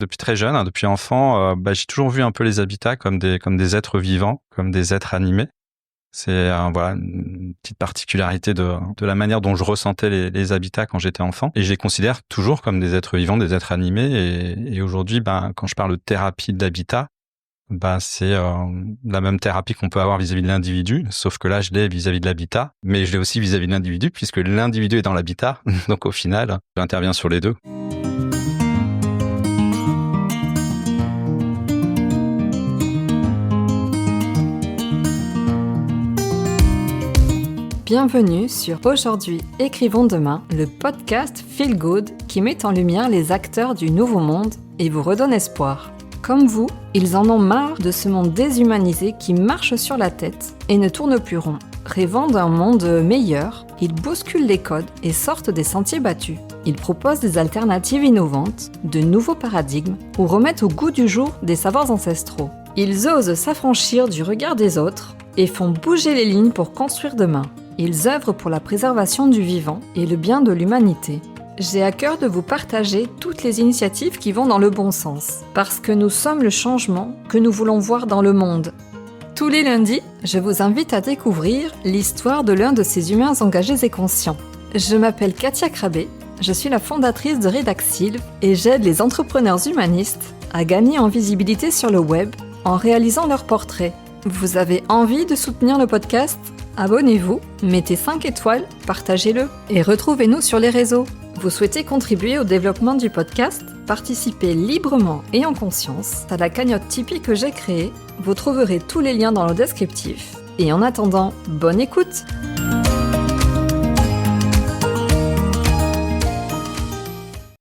Depuis très jeune, hein, depuis enfant, j'ai toujours vu un peu les habitats comme des êtres vivants, comme des êtres animés. C'est voilà une petite particularité de la manière dont je ressentais les habitats quand j'étais enfant. Et je les considère toujours comme des êtres vivants, des êtres animés. Et aujourd'hui, quand je parle de thérapie d'habitat, c'est la même thérapie qu'on peut avoir vis-à-vis de l'individu, sauf que là, je l'ai vis-à-vis de l'habitat, mais je l'ai aussi vis-à-vis de l'individu, puisque l'individu est dans l'habitat. Donc au final, j'interviens sur les deux. Bienvenue sur Aujourd'hui, écrivons demain, le podcast Feel Good qui met en lumière les acteurs du nouveau monde et vous redonne espoir. Comme vous, ils en ont marre de ce monde déshumanisé qui marche sur la tête et ne tourne plus rond. Rêvant d'un monde meilleur, ils bousculent les codes et sortent des sentiers battus. Ils proposent des alternatives innovantes, de nouveaux paradigmes ou remettent au goût du jour des savoirs ancestraux. Ils osent s'affranchir du regard des autres et font bouger les lignes pour construire demain. Ils œuvrent pour la préservation du vivant et le bien de l'humanité. J'ai à cœur de vous partager toutes les initiatives qui vont dans le bon sens, parce que nous sommes le changement que nous voulons voir dans le monde. Tous les lundis, je vous invite à découvrir l'histoire de l'un de ces humains engagés et conscients. Je m'appelle Katia Krabbe, je suis la fondatrice de Redaxil et j'aide les entrepreneurs humanistes à gagner en visibilité sur le web en réalisant leurs portraits. Vous avez envie de soutenir le podcast ? Abonnez-vous, mettez 5 étoiles, partagez-le et retrouvez-nous sur les réseaux. Vous souhaitez contribuer au développement du podcast ? Participez librement et en conscience à la cagnotte Tipeee que j'ai créée. Vous trouverez tous les liens dans le descriptif. Et en attendant, bonne écoute !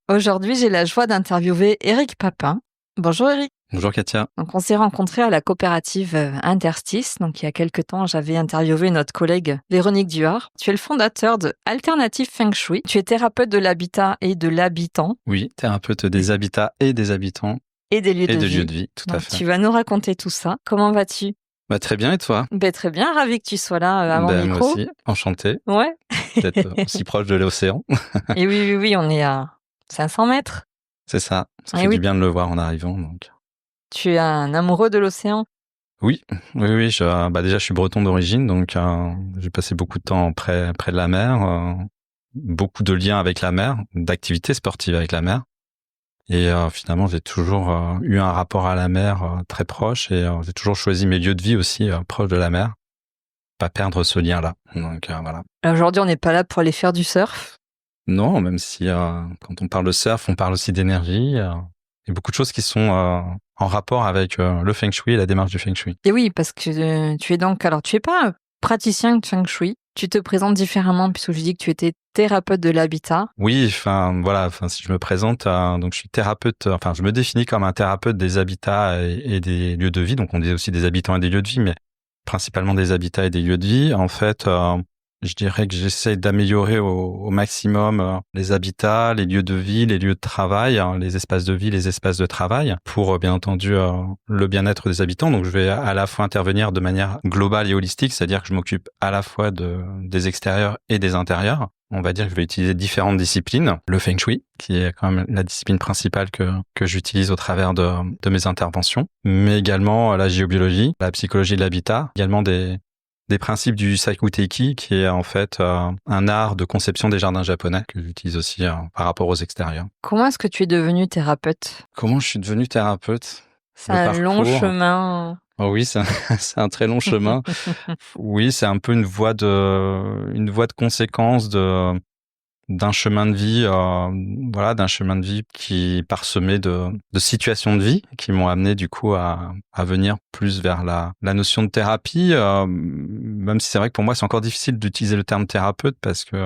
Aujourd'hui, j'ai la joie d'interviewer Éric Papin. Bonjour Éric. Bonjour Katia. Donc, on s'est rencontrés à la coopérative Interstice. Donc, il y a quelques temps, j'avais interviewé notre collègue Véronique Duhart. Tu es le fondateur de Alternative Feng Shui. Tu es thérapeute de l'habitat et de l'habitant. Oui, thérapeute des habitats et des habitants. Et des lieux et de des vie. lieux de vie, tout à Donc, fait. tu vas nous raconter tout ça. Comment vas-tu ? Très bien, et toi ? Très bien, ravi que tu sois là à mon micro. Moi aussi, enchanté Ouais. d'être aussi proche de l'océan. Et oui, on est à 500 mètres. C'est ça, fait du bien de le voir en arrivant. Donc. Tu es un amoureux de l'océan ? Oui. Déjà, je suis breton d'origine, donc j'ai passé beaucoup de temps près de la mer, beaucoup de liens avec la mer, d'activités sportives avec la mer. Et finalement, j'ai toujours eu un rapport à la mer très proche et j'ai toujours choisi mes lieux de vie aussi proches de la mer. Pas perdre ce lien-là. Donc voilà. Alors, aujourd'hui, on n'est pas là pour aller faire du surf. Non, même si quand on parle de surf, on parle aussi d'énergie. Il y a beaucoup de choses qui sont en rapport avec le Feng Shui et la démarche du Feng Shui. Et oui, parce que tu es pas un praticien de Feng Shui. Tu te présentes différemment puisque je dis que tu étais thérapeute de l'habitat. Oui, si je me présente, donc je suis thérapeute, je me définis comme un thérapeute des habitats et des lieux de vie. Donc on dit aussi des habitants et des lieux de vie, mais principalement des habitats et des lieux de vie. En fait, je dirais que j'essaie d'améliorer au maximum les habitats, les lieux de vie, les lieux de travail, les espaces de vie, les espaces de travail, pour bien entendu le bien-être des habitants. Donc je vais à la fois intervenir de manière globale et holistique, c'est-à-dire que je m'occupe à la fois des extérieurs et des intérieurs. On va dire que je vais utiliser différentes disciplines. Le Feng Shui, qui est quand même la discipline principale que j'utilise au travers de mes interventions, mais également la géobiologie, la psychologie de l'habitat, également des principes du Seiku Teiki, qui est en fait un art de conception des jardins japonais que j'utilise aussi par rapport aux extérieurs. Comment est-ce que tu es devenu thérapeute ? Comment je suis devenu thérapeute ? C'est un long chemin. Oh oui, c'est un très long chemin. Oui, c'est un peu une voie de conséquence d'un chemin de vie, d'un chemin de vie qui est parsemé de situations de vie qui m'ont amené du coup à venir plus vers la notion de thérapie, même si c'est vrai que pour moi c'est encore difficile d'utiliser le terme thérapeute parce que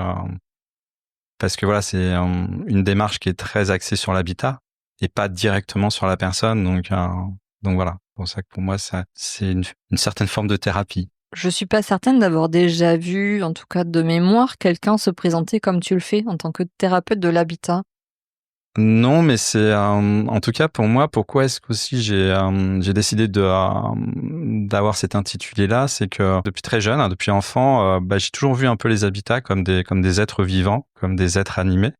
voilà, c'est une démarche qui est très axée sur l'habitat et pas directement sur la personne, donc voilà, c'est pour ça que pour moi c'est une certaine forme de thérapie. Je suis pas certaine d'avoir déjà vu, en tout cas de mémoire, quelqu'un se présenter comme tu le fais en tant que thérapeute de l'habitat. Non, mais c'est en tout cas pour moi. Pourquoi est-ce qu'aussi j'ai décidé d'avoir cet intitulé-là, c'est que depuis très jeune, hein, depuis enfant, j'ai toujours vu un peu les habitats comme des êtres vivants, comme des êtres animés.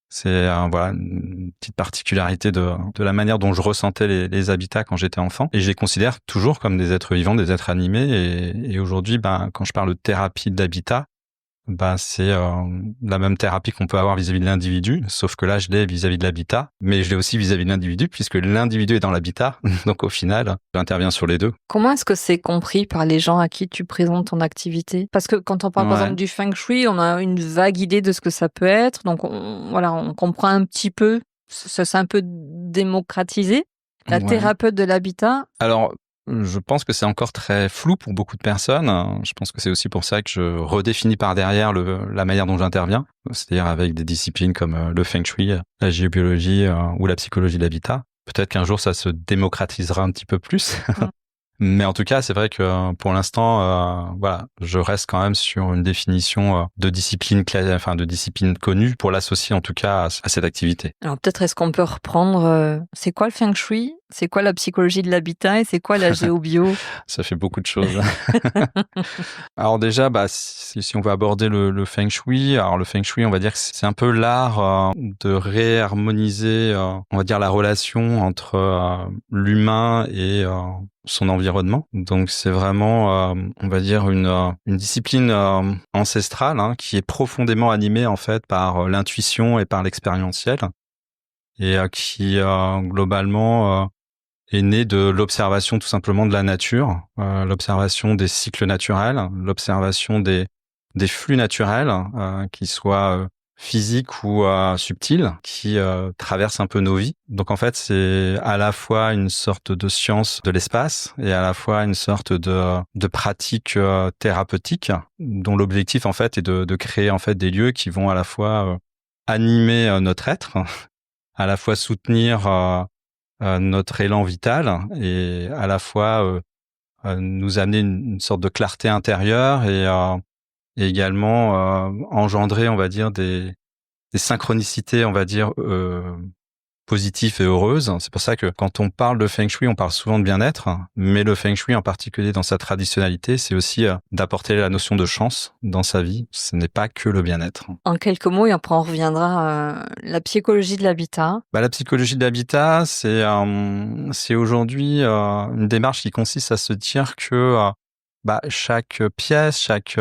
C'est voilà une petite particularité de la manière dont je ressentais les habitats quand j'étais enfant. Et je les considère toujours comme des êtres vivants, des êtres animés. Et aujourd'hui, quand je parle de thérapie d'habitat, c'est la même thérapie qu'on peut avoir vis-à-vis de l'individu, sauf que là, je l'ai vis-à-vis de l'habitat, mais je l'ai aussi vis-à-vis de l'individu, puisque l'individu est dans l'habitat. Donc au final, j'interviens sur les deux. Comment est-ce que c'est compris par les gens à qui tu présentes ton activité? Parce que quand on parle par exemple du feng shui, on a une vague idée de ce que ça peut être, donc on comprend un petit peu, ça s'est un peu démocratisé. La thérapeute de l'habitat. Alors, je pense que c'est encore très flou pour beaucoup de personnes. Je pense que c'est aussi pour ça que je redéfinis par derrière la manière dont j'interviens, c'est-à-dire avec des disciplines comme le feng shui, la géobiologie ou la psychologie de l'habitat. Peut-être qu'un jour ça se démocratisera un petit peu plus. Mais en tout cas, c'est vrai que pour l'instant, je reste quand même sur une définition de discipline, de discipline connue pour l'associer en tout cas à cette activité. Alors peut-être est-ce qu'on peut reprendre, c'est quoi le feng shui? C'est quoi la psychologie de l'habitat et c'est quoi la géobio? Ça fait beaucoup de choses. Alors déjà, si on veut aborder le feng shui, alors le feng shui, on va dire que c'est un peu l'art de réharmoniser, on va dire la relation entre l'humain et son environnement. Donc c'est vraiment, on va dire une discipline ancestrale qui est profondément animée en fait par l'intuition et par l'expérientiel et qui globalement est née de l'observation tout simplement de la nature, l'observation des cycles naturels, l'observation des flux naturels, qui soient physiques ou subtils, qui traversent un peu nos vies. Donc en fait, c'est à la fois une sorte de science de l'espace et à la fois une sorte de pratique thérapeutique, dont l'objectif en fait est de créer en fait des lieux qui vont à la fois animer notre être, à la fois soutenir notre élan vital et à la fois nous amener une sorte de clarté intérieure et également engendrer, on va dire, des synchronicités, on va dire, positives et heureuses. C'est pour ça que quand on parle de feng shui, on parle souvent de bien-être, mais le feng shui en particulier dans sa traditionnalité, c'est aussi d'apporter la notion de chance dans sa vie. Ce n'est pas que le bien-être. En quelques mots, et après on reviendra, la psychologie de l'habitat. La psychologie de l'habitat, c'est aujourd'hui une démarche qui consiste à se dire que chaque pièce, chaque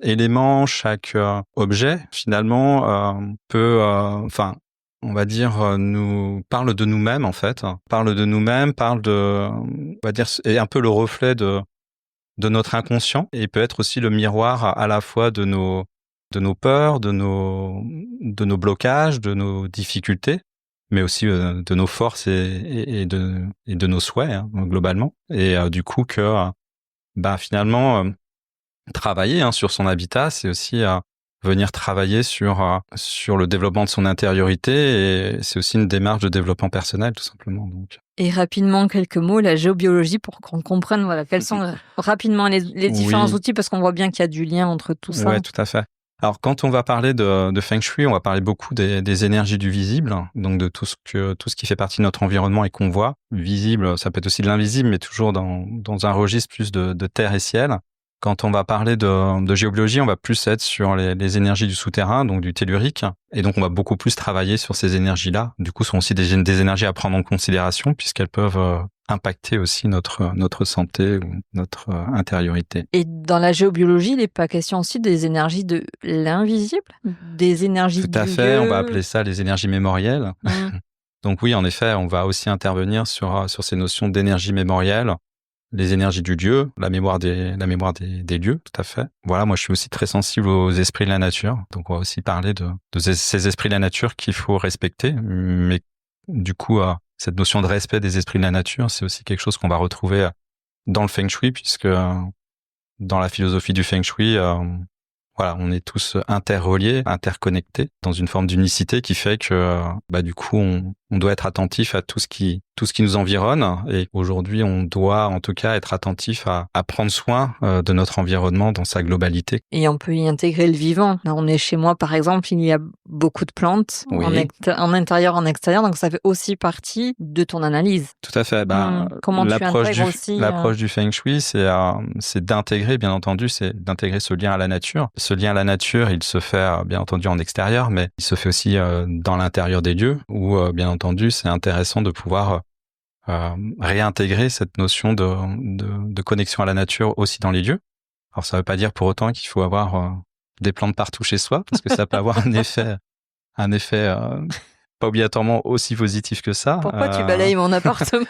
élément, chaque objet, finalement, peut, on va dire, nous parle de nous-mêmes en fait, parle de nous-mêmes, parle de, on va dire, est un peu le reflet de notre inconscient et peut être aussi le miroir à la fois de nos peurs, de nos blocages, de nos difficultés, mais aussi de nos forces et de nos souhaits globalement. Et du coup que finalement travailler sur son habitat, c'est aussi venir travailler sur le développement de son intériorité et c'est aussi une démarche de développement personnel tout simplement. Donc. Et rapidement, quelques mots, la géobiologie pour qu'on comprenne quels sont rapidement les différents outils parce qu'on voit bien qu'il y a du lien entre tout ça. Oui, tout à fait. Alors, quand on va parler de feng shui, on va parler beaucoup des énergies du visible, donc de tout ce qui fait partie de notre environnement et qu'on voit. Visible, ça peut être aussi de l'invisible, mais toujours dans un registre plus de terre et ciel. Quand on va parler de géobiologie, on va plus être sur les énergies du souterrain, donc du tellurique. Et donc, on va beaucoup plus travailler sur ces énergies-là. Du coup, ce sont aussi des énergies à prendre en considération puisqu'elles peuvent impacter aussi notre santé ou notre intériorité. Et dans la géobiologie, il n'est pas question aussi des énergies de l'invisible, des énergies du lieu. Tout à fait, on va appeler ça les énergies mémorielles. Donc oui, en effet, on va aussi intervenir sur ces notions d'énergie mémorielle, les énergies du lieu, la mémoire des lieux, tout à fait. Voilà, moi je suis aussi très sensible aux esprits de la nature, donc on va aussi parler de ces esprits de la nature qu'il faut respecter, mais du coup, cette notion de respect des esprits de la nature, c'est aussi quelque chose qu'on va retrouver dans le feng shui, puisque dans la philosophie du feng shui, on est tous interreliés, interconnectés, dans une forme d'unicité qui fait que, du coup, on doit être attentif à tout ce qui nous environne. Et aujourd'hui, on doit en tout cas être attentif à prendre soin de notre environnement dans sa globalité. Et on peut y intégrer le vivant. Là, on est chez moi, par exemple, il y a beaucoup de plantes en intérieur, en extérieur, donc ça fait aussi partie de ton analyse. Tout à fait. Comment tu intègres aussi l'approche du Feng Shui, c'est d'intégrer, bien entendu, c'est d'intégrer ce lien à la nature. Ce lien à la nature, il se fait bien entendu en extérieur, mais il se fait aussi dans l'intérieur des lieux, où bien entendu, c'est intéressant de pouvoir réintégrer cette notion de connexion à la nature aussi dans les lieux. Alors ça veut pas dire pour autant qu'il faut avoir des plantes partout chez soi, parce que ça peut avoir un effet pas obligatoirement aussi positif que ça. Pourquoi tu balayes mon appartement?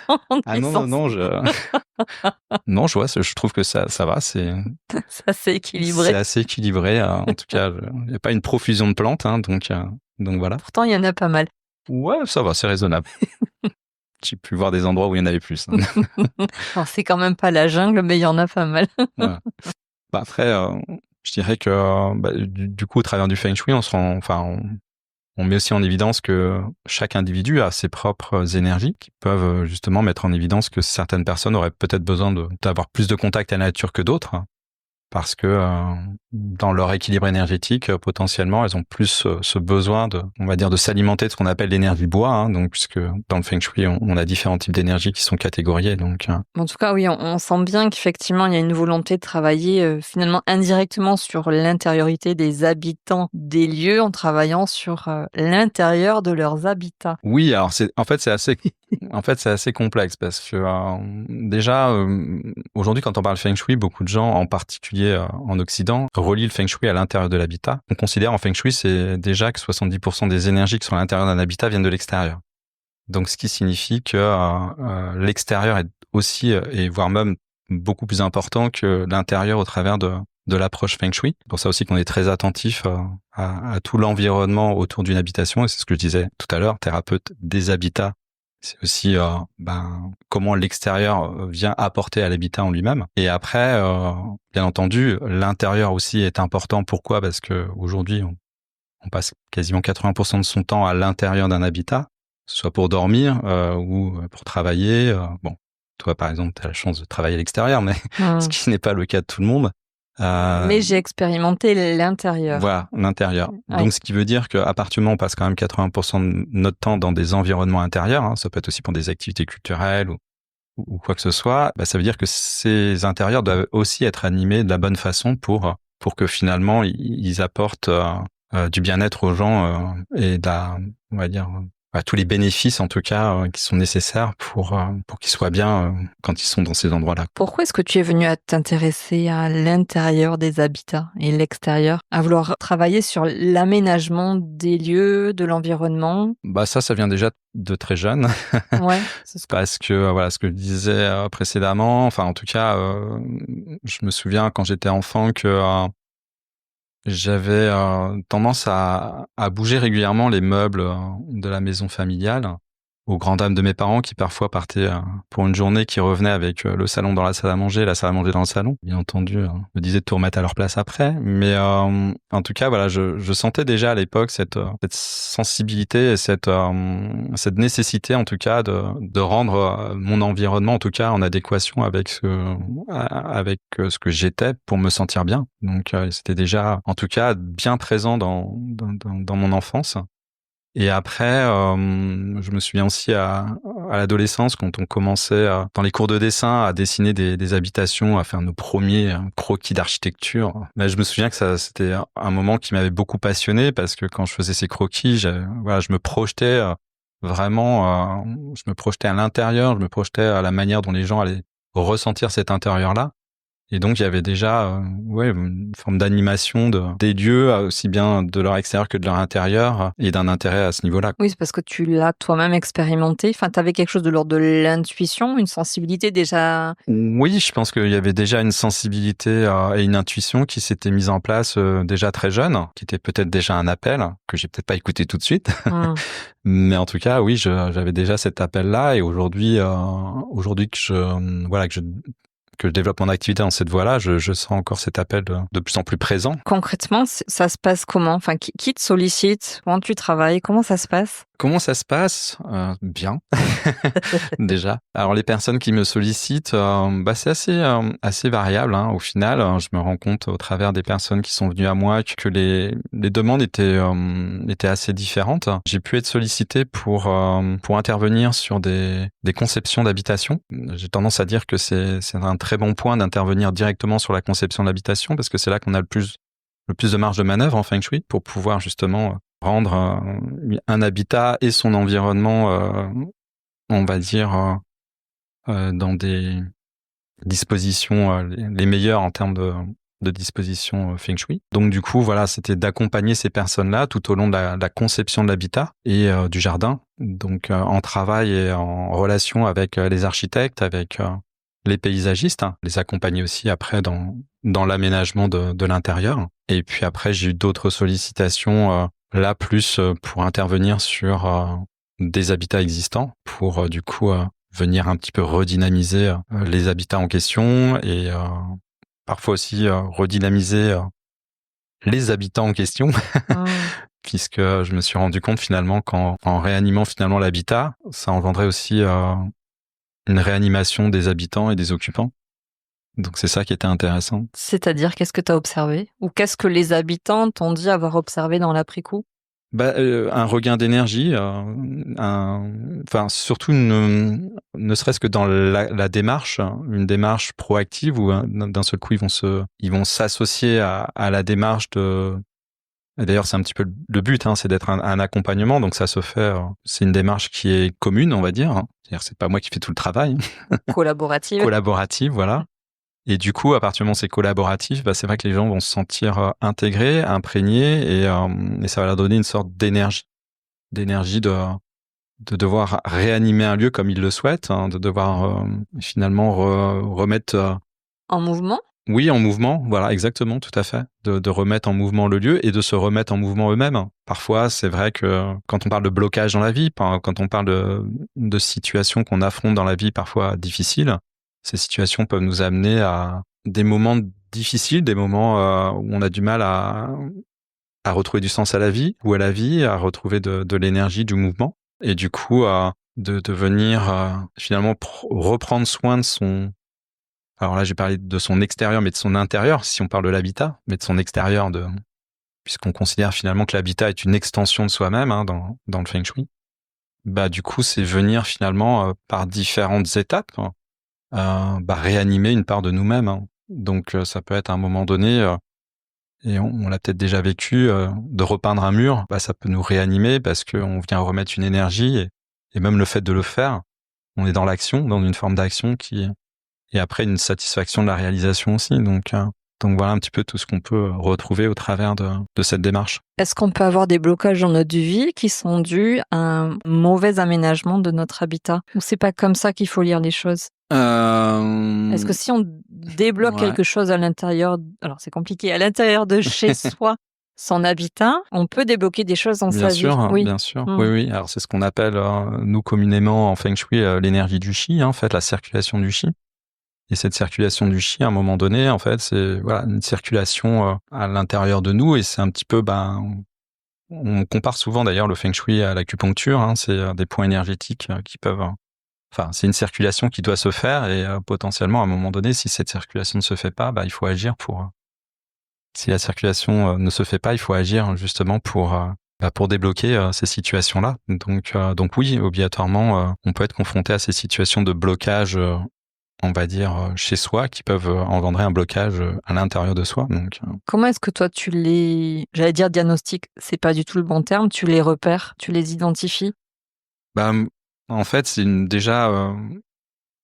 Non, je vois, je trouve que ça va, c'est assez équilibré. C'est assez équilibré. En tout cas, il n'y a pas une profusion de plantes, hein, donc voilà. Pourtant, il y en a pas mal. Ouais, ça va, c'est raisonnable. J'ai pu voir des endroits où il y en avait plus. Alors, c'est quand même pas la jungle, mais il y en a pas mal. Ouais. Après, je dirais que du coup, au travers du Feng Shui, on met aussi en évidence que chaque individu a ses propres énergies qui peuvent justement mettre en évidence que certaines personnes auraient peut-être besoin d'avoir plus de contact à la nature que d'autres, parce que dans leur équilibre énergétique, potentiellement, elles ont plus ce besoin de s'alimenter de ce qu'on appelle l'énergie bois, hein, donc puisque dans le Feng Shui, on a différents types d'énergie qui sont catégoriées. Donc, en tout cas, oui, on sent bien qu'effectivement, il y a une volonté de travailler finalement indirectement sur l'intériorité des habitants des lieux en travaillant sur l'intérieur de leurs habitats. Oui, alors c'est assez complexe parce que déjà aujourd'hui, quand on parle Feng Shui, beaucoup de gens, en particulier en Occident, relient le Feng Shui à l'intérieur de l'habitat. On considère en Feng Shui, c'est déjà que 70% des énergies qui sont à l'intérieur d'un habitat viennent de l'extérieur. Donc, ce qui signifie que l'extérieur est aussi, et voire même beaucoup plus important que l'intérieur au travers de l'approche Feng Shui. C'est pour ça aussi qu'on est très attentif à tout l'environnement autour d'une habitation. Et c'est ce que je disais tout à l'heure, thérapeute des habitats. C'est aussi comment l'extérieur vient apporter à l'habitat en lui-même. Et après, bien entendu, l'intérieur aussi est important. Pourquoi ? Parce que aujourd'hui, on passe quasiment 80% de son temps à l'intérieur d'un habitat, que ce soit pour dormir ou pour travailler. Bon, toi, par exemple, tu as la chance de travailler à l'extérieur, mais ce qui n'est pas le cas de tout le monde. Mais j'ai expérimenté l'intérieur. Voilà, l'intérieur. Ouais. Donc, ce qui veut dire qu'à partir du moment où on passe quand même 80% de notre temps dans des environnements intérieurs, hein, ça peut être aussi pour des activités culturelles ou quoi que ce soit, ça veut dire que ces intérieurs doivent aussi être animés de la bonne façon pour que finalement ils apportent du bien-être aux gens et on va dire tous les bénéfices en tout cas qui sont nécessaires pour qu'ils soient bien quand ils sont dans ces endroits-là. Pourquoi est-ce que tu es venu à t'intéresser à l'intérieur des habitats et l'extérieur, à vouloir travailler sur l'aménagement des lieux, de l'environnement ? Ça vient déjà de très jeune. Ouais, parce que voilà ce que je disais précédemment, enfin en tout cas je me souviens quand j'étais enfant que j'avais tendance à bouger régulièrement les meubles de la maison familiale, aux grandes dames de mes parents qui parfois partaient pour une journée, qui revenaient avec le salon dans la salle à manger, la salle à manger dans le salon. Bien entendu, me disaient de tout remettre à leur place après. Mais en tout cas, voilà, je sentais déjà à l'époque cette sensibilité et cette nécessité, en tout cas, de rendre mon environnement, en tout cas, en adéquation avec ce que j'étais pour me sentir bien. Donc, c'était déjà, en tout cas, bien présent dans mon enfance. Et après, je me souviens aussi à l'adolescence, quand on commençait dans les cours de dessin à dessiner des habitations, à faire nos premiers croquis d'architecture. Mais je me souviens que c'était un moment qui m'avait beaucoup passionné, parce que quand je faisais ces croquis, je me projetais vraiment, je me projetais à l'intérieur, je me projetais à la manière dont les gens allaient ressentir cet intérieur-là. Et donc, il y avait déjà une forme d'animation des lieux, aussi bien de leur extérieur que de leur intérieur, et d'un intérêt à ce niveau-là. Oui, c'est parce que tu l'as toi-même expérimenté. Enfin, tu avais quelque chose de l'ordre de l'intuition, une sensibilité déjà. Oui, je pense qu'il y avait déjà une sensibilité et une intuition qui s'était mise en place déjà très jeune, qui était peut-être déjà un appel, que j'ai peut-être pas écouté tout de suite. Mais en tout cas, oui, j'avais déjà cet appel-là, et aujourd'hui que je développe mon activité dans cette voie-là, je sens encore cet appel de plus en plus présent. Concrètement, ça se passe comment? Enfin, qui te sollicite? Comment tu travailles? Comment ça se passe? Comment ça se passe? Bien, déjà. Alors les personnes qui me sollicitent, c'est assez variable, hein. Au final, je me rends compte au travers des personnes qui sont venues à moi que les demandes étaient assez différentes. J'ai pu être sollicité pour intervenir sur des conceptions d'habitation. J'ai tendance à dire que c'est un très bon point d'intervenir directement sur la conception de l'habitation parce que c'est là qu'on a le plus de marge de manœuvre en Feng Shui pour pouvoir justement rendre un habitat et son environnement, on va dire, dans des dispositions les meilleures en termes de dispositions Feng Shui. Donc du coup, voilà, c'était d'accompagner ces personnes-là tout au long de la conception de l'habitat et du jardin. Donc en travail et en relation avec les architectes, avec les paysagistes, hein, les accompagner aussi après dans l'aménagement de l'intérieur. Et puis après, j'ai eu d'autres sollicitations là plus pour intervenir sur des habitats existants pour du coup venir un petit peu redynamiser les habitats en question et parfois aussi redynamiser les habitants en question puisque je me suis rendu compte finalement qu'en réanimant finalement l'habitat, ça engendrait aussi une réanimation des habitants et des occupants. Donc c'est ça qui était intéressant. C'est-à-dire, qu'est-ce que tu as observé? Ou qu'est-ce que les habitants t'ont dit avoir observé dans l'après-coup? Un regain d'énergie, surtout ne serait-ce que dans la démarche, une démarche proactive où d'un seul coup ils vont s'associer à la démarche de. Et d'ailleurs, c'est un petit peu le but, hein, c'est d'être un accompagnement. Donc ça se fait. C'est une démarche qui est commune, on va dire. Hein. C'est-à-dire, c'est pas moi qui fais tout le travail. Collaborative. Collaborative, voilà. Et du coup, à partir du moment où c'est collaboratif, c'est vrai que les gens vont se sentir intégrés, imprégnés, et ça va leur donner une sorte d'énergie de devoir réanimer un lieu comme ils le souhaitent, hein, de devoir finalement remettre en mouvement. Oui, en mouvement, voilà, exactement, tout à fait, de remettre en mouvement le lieu et de se remettre en mouvement eux-mêmes. Parfois, c'est vrai que quand on parle de blocage dans la vie, quand on parle de situations qu'on affronte dans la vie parfois difficiles, ces situations peuvent nous amener à des moments difficiles, des moments où on a du mal à retrouver du sens à la vie ou à la vie, à retrouver de l'énergie, du mouvement. Et du coup, de venir finalement reprendre soin de son... Alors là, j'ai parlé de son extérieur, mais de son intérieur, si on parle de l'habitat, mais de son extérieur, puisqu'on considère finalement que l'habitat est une extension de soi-même hein, dans le Feng Shui. Du coup, c'est venir finalement par différentes étapes réanimer une part de nous-mêmes. Hein. Donc, ça peut être à un moment donné, et on l'a peut-être déjà vécu, de repeindre un mur, ça peut nous réanimer parce qu'on vient remettre une énergie et même le fait de le faire, on est dans l'action, dans une forme d'action et après une satisfaction de la réalisation aussi. Donc voilà un petit peu tout ce qu'on peut retrouver au travers de cette démarche. Est-ce qu'on peut avoir des blocages dans notre vie qui sont dus à un mauvais aménagement de notre habitat? Ou c'est pas comme ça qu'il faut lire les choses? Est-ce que si on débloque quelque chose à l'intérieur, alors c'est compliqué, à l'intérieur de chez soi, son habitat, on peut débloquer des choses dans sa vie. Bien sûr. Oui. Alors c'est ce qu'on appelle nous communément en Feng Shui l'énergie du Qi, en fait, la circulation du Qi. Et cette circulation du Qi, à un moment donné, en fait, c'est une circulation à l'intérieur de nous et c'est un petit peu, on compare souvent d'ailleurs le Feng Shui à l'acupuncture. Hein, c'est des points énergétiques qui peuvent. C'est une circulation qui doit se faire et potentiellement, à un moment donné, si cette circulation ne se fait pas, il faut agir pour. Si la circulation ne se fait pas, il faut agir justement pour débloquer ces situations-là. Donc oui, obligatoirement, on peut être confronté à ces situations de blocage. On va dire, chez soi, qui peuvent engendrer un blocage à l'intérieur de soi. Donc, comment est-ce que toi, j'allais dire diagnostic, c'est pas du tout le bon terme, tu les repères, tu les identifies? En fait, c'est déjà,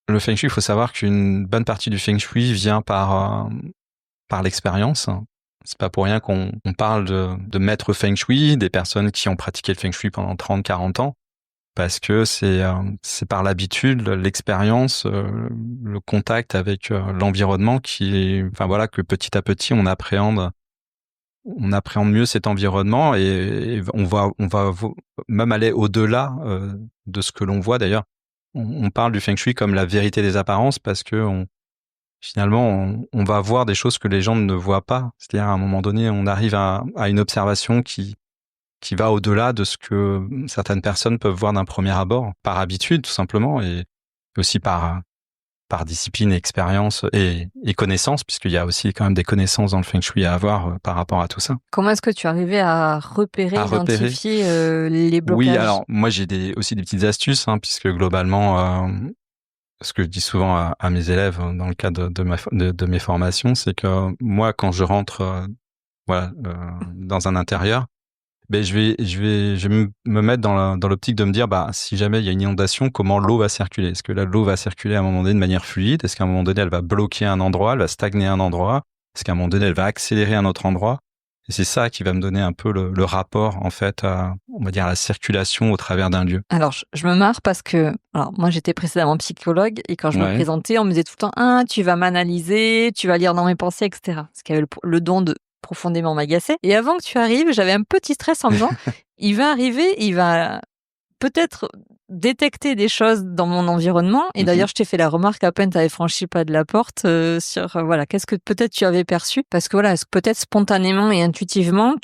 le Feng Shui, il faut savoir qu'une bonne partie du Feng Shui vient par l'expérience. C'est pas pour rien qu'on parle de maîtres Feng Shui, des personnes qui ont pratiqué le Feng Shui pendant 30, 40 ans. Parce que c'est par l'habitude, l'expérience, le contact avec l'environnement que petit à petit on appréhende mieux cet environnement et on va même aller au-delà de ce que l'on voit. D'ailleurs, on parle du Feng Shui comme la vérité des apparences parce que finalement, on va voir des choses que les gens ne voient pas. C'est-à-dire, à un moment donné, on arrive à une observation qui va au-delà de ce que certaines personnes peuvent voir d'un premier abord, par habitude, tout simplement, et aussi par discipline, expérience et connaissance, puisqu'il y a aussi quand même des connaissances dans le Feng Shui à avoir par rapport à tout ça. Comment est-ce que tu arrivais à repérer, identifier les Oui, blocages? alors moi j'ai aussi des petites astuces, puisque globalement, ce que je dis souvent à mes élèves dans le cadre de mes formations, c'est que moi quand je rentre dans un intérieur, ben je vais me mettre dans l'optique de me dire, bah si jamais il y a une inondation, comment l'eau va circuler? Est-ce que l'eau va circuler à un moment donné de manière fluide? Est-ce qu'à un moment donné elle va bloquer un endroit, elle va stagner un endroit? Est-ce qu'à un moment donné elle va accélérer un autre endroit? Et c'est ça qui va me donner un peu le rapport en fait à, on va dire, à la circulation au travers d'un lieu. Alors, je me marre parce que, alors moi j'étais précédemment psychologue et quand je me présentais, on me disait tout le temps, ah, tu vas m'analyser, tu vas lire dans mes pensées, etc. Ce qui avait le don de profondément m'agacer. Et avant que tu arrives, j'avais un petit stress en me disant, il va arriver, il va peut-être détecter des choses dans mon environnement. Et d'ailleurs, je t'ai fait la remarque à peine tu avais franchi pas de la porte sur voilà, qu'est-ce que peut-être tu avais perçu? Parce que voilà, est-ce que peut-être spontanément et intuitivement,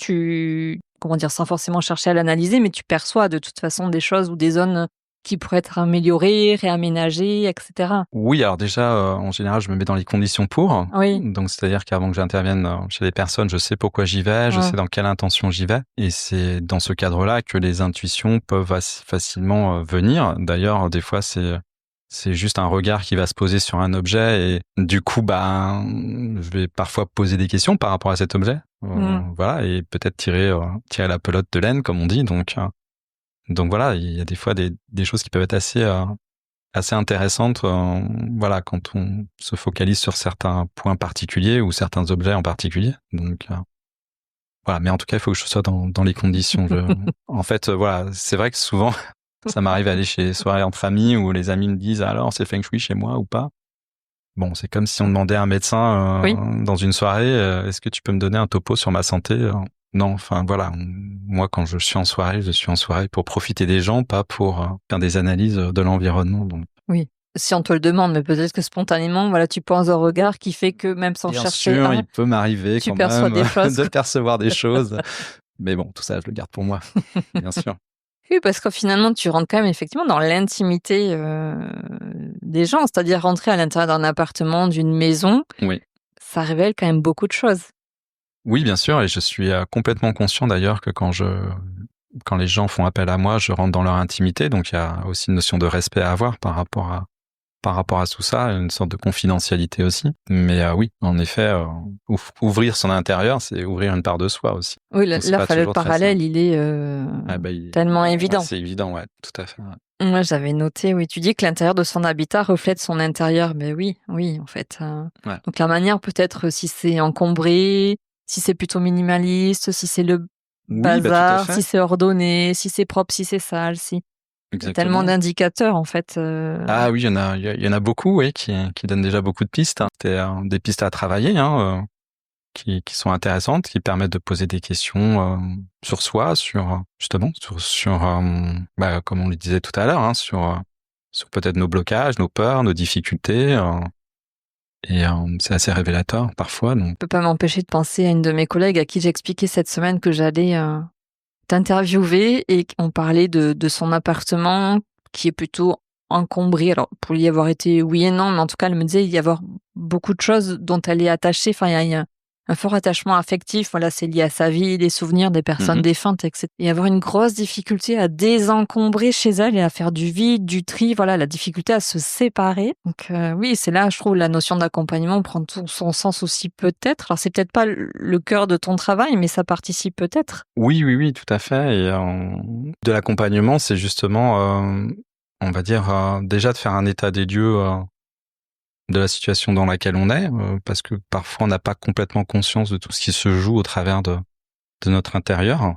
comment dire, sans forcément chercher à l'analyser, mais tu perçois de toute façon des choses ou des zones qui pourraient être améliorées, réaménagées, etc. Oui, alors déjà, en général, je me mets dans les conditions pour. Oui. Donc, c'est-à-dire qu'avant que j'intervienne chez les personnes, je sais pourquoi j'y vais, je sais dans quelle intention j'y vais. Et c'est dans ce cadre-là que les intuitions peuvent assez facilement venir. D'ailleurs, des fois, c'est juste un regard qui va se poser sur un objet et du coup, je vais parfois poser des questions par rapport à cet objet. Voilà, et peut-être tirer la pelote de laine, comme on dit. Donc voilà, il y a des fois des choses qui peuvent être assez intéressante, voilà, quand on se focalise sur certains points particuliers ou certains objets en particulier. Donc voilà, mais en tout cas, il faut que je sois dans les conditions. En fait, voilà, c'est vrai que souvent, ça m'arrive d'aller chez les soirées entre amis où les amis me disent alors c'est Feng Shui chez moi ou pas. Bon, c'est comme si on demandait à un médecin dans une soirée, est-ce que tu peux me donner un topo sur ma santé? Non, enfin voilà, moi quand je suis en soirée pour profiter des gens, pas pour faire des analyses de l'environnement. Donc. Oui, si on te le demande, mais peut-être que spontanément, voilà, tu penses au regard qui fait que même sans Bien chercher, sûr, il peut m'arriver tu quand perçois même des choses. de percevoir des choses. Mais bon, tout ça, je le garde pour moi, bien sûr. Oui, parce que finalement, tu rentres quand même effectivement dans l'intimité des gens, c'est-à-dire rentrer à l'intérieur d'un appartement, d'une maison, Oui. ça révèle quand même beaucoup de choses. Oui, bien sûr, et je suis complètement conscient d'ailleurs que quand les gens font appel à moi, je rentre dans leur intimité, donc il y a aussi une notion de respect à avoir par rapport à tout ça, une sorte de confidentialité aussi. Mais oui, en effet, ouvrir son intérieur, c'est ouvrir une part de soi aussi. Oui, là, le parallèle, il est tellement évident. C'est évident, ouais, tout à fait. Ouais. Moi, j'avais noté, oui, tu dis que l'intérieur de son habitat reflète son intérieur. Mais oui, en fait. Ouais. Donc la manière, peut-être, si c'est encombré, si c'est plutôt minimaliste, si c'est le bazar, si c'est ordonné, si c'est propre, si c'est sale, si. Il y a tellement d'indicateurs, en fait. Ah oui, il y en a beaucoup, oui, qui donnent déjà beaucoup de pistes. C'est des pistes à travailler, qui sont intéressantes, qui permettent de poser des questions sur soi, sur comme on le disait tout à l'heure, sur peut-être nos blocages, nos peurs, nos difficultés. Et c'est assez révélateur parfois. Donc. Je peux pas m'empêcher de penser à une de mes collègues à qui j'ai expliqué cette semaine que j'allais t'interviewer et on parlait de son appartement qui est plutôt encombré. Alors, pour y avoir été oui et non, mais en tout cas, elle me disait il y avoir beaucoup de choses dont elle est attachée. Enfin, il y a un fort attachement affectif. Voilà, c'est lié à sa vie, des souvenirs des personnes défuntes, etc. Et avoir une grosse difficulté à désencombrer chez elle et à faire du vide, du tri. Voilà, la difficulté à se séparer. Donc oui, c'est là, je trouve, la notion d'accompagnement prend tout son sens aussi peut-être. Alors, c'est peut-être pas le cœur de ton travail, mais ça participe peut-être. Oui, tout à fait. Et de l'accompagnement, c'est justement, on va dire, déjà de faire un état des lieux de la situation dans laquelle on est, parce que parfois on n'a pas complètement conscience de tout ce qui se joue au travers de notre intérieur.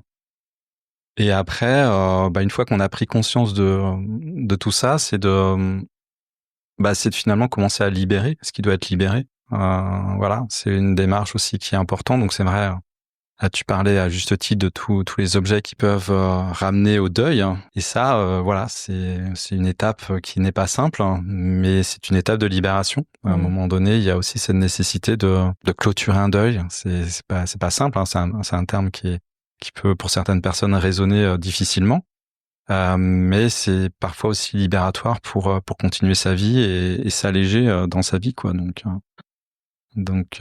Et après, une fois qu'on a pris conscience de tout ça, c'est de finalement commencer à libérer ce qui doit être libéré. Voilà, c'est une démarche aussi qui est importante. Donc c'est vrai, Tu parlais à juste titre de tous les objets qui peuvent ramener au deuil, hein. Et ça, voilà, c'est une étape qui n'est pas simple, hein, mais c'est une étape de libération. À un moment donné, il y a aussi cette nécessité de clôturer un deuil. C'est pas simple, hein, c'est un terme qui peut pour certaines personnes résonner difficilement. Mais c'est parfois aussi libératoire pour continuer sa vie et s'alléger dans sa vie, quoi. Donc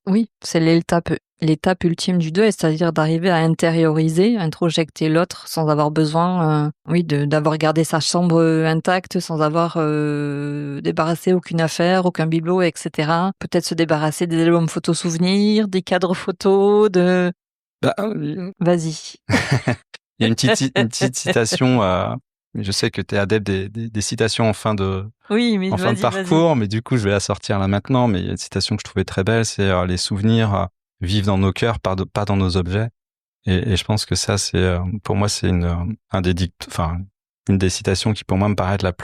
oui, c'est l'étape ultime du deuil, c'est-à-dire d'arriver à intérioriser, introjecter l'autre sans avoir besoin, d'avoir gardé sa chambre intacte, sans avoir débarrassé aucune affaire, aucun bibelot, etc. Peut-être se débarrasser des albums photos souvenirs, des cadres photos, Vas-y. Il y a une petite citation. Mais je sais que tu es adepte des citations en fin de parcours, mais du coup, je vais la sortir là maintenant. Mais il y a une citation que je trouvais très belle, c'est les souvenirs vivent dans nos cœurs, pas dans nos objets. Et je pense que ça, c'est pour moi, c'est une des citations qui pour moi me paraît être la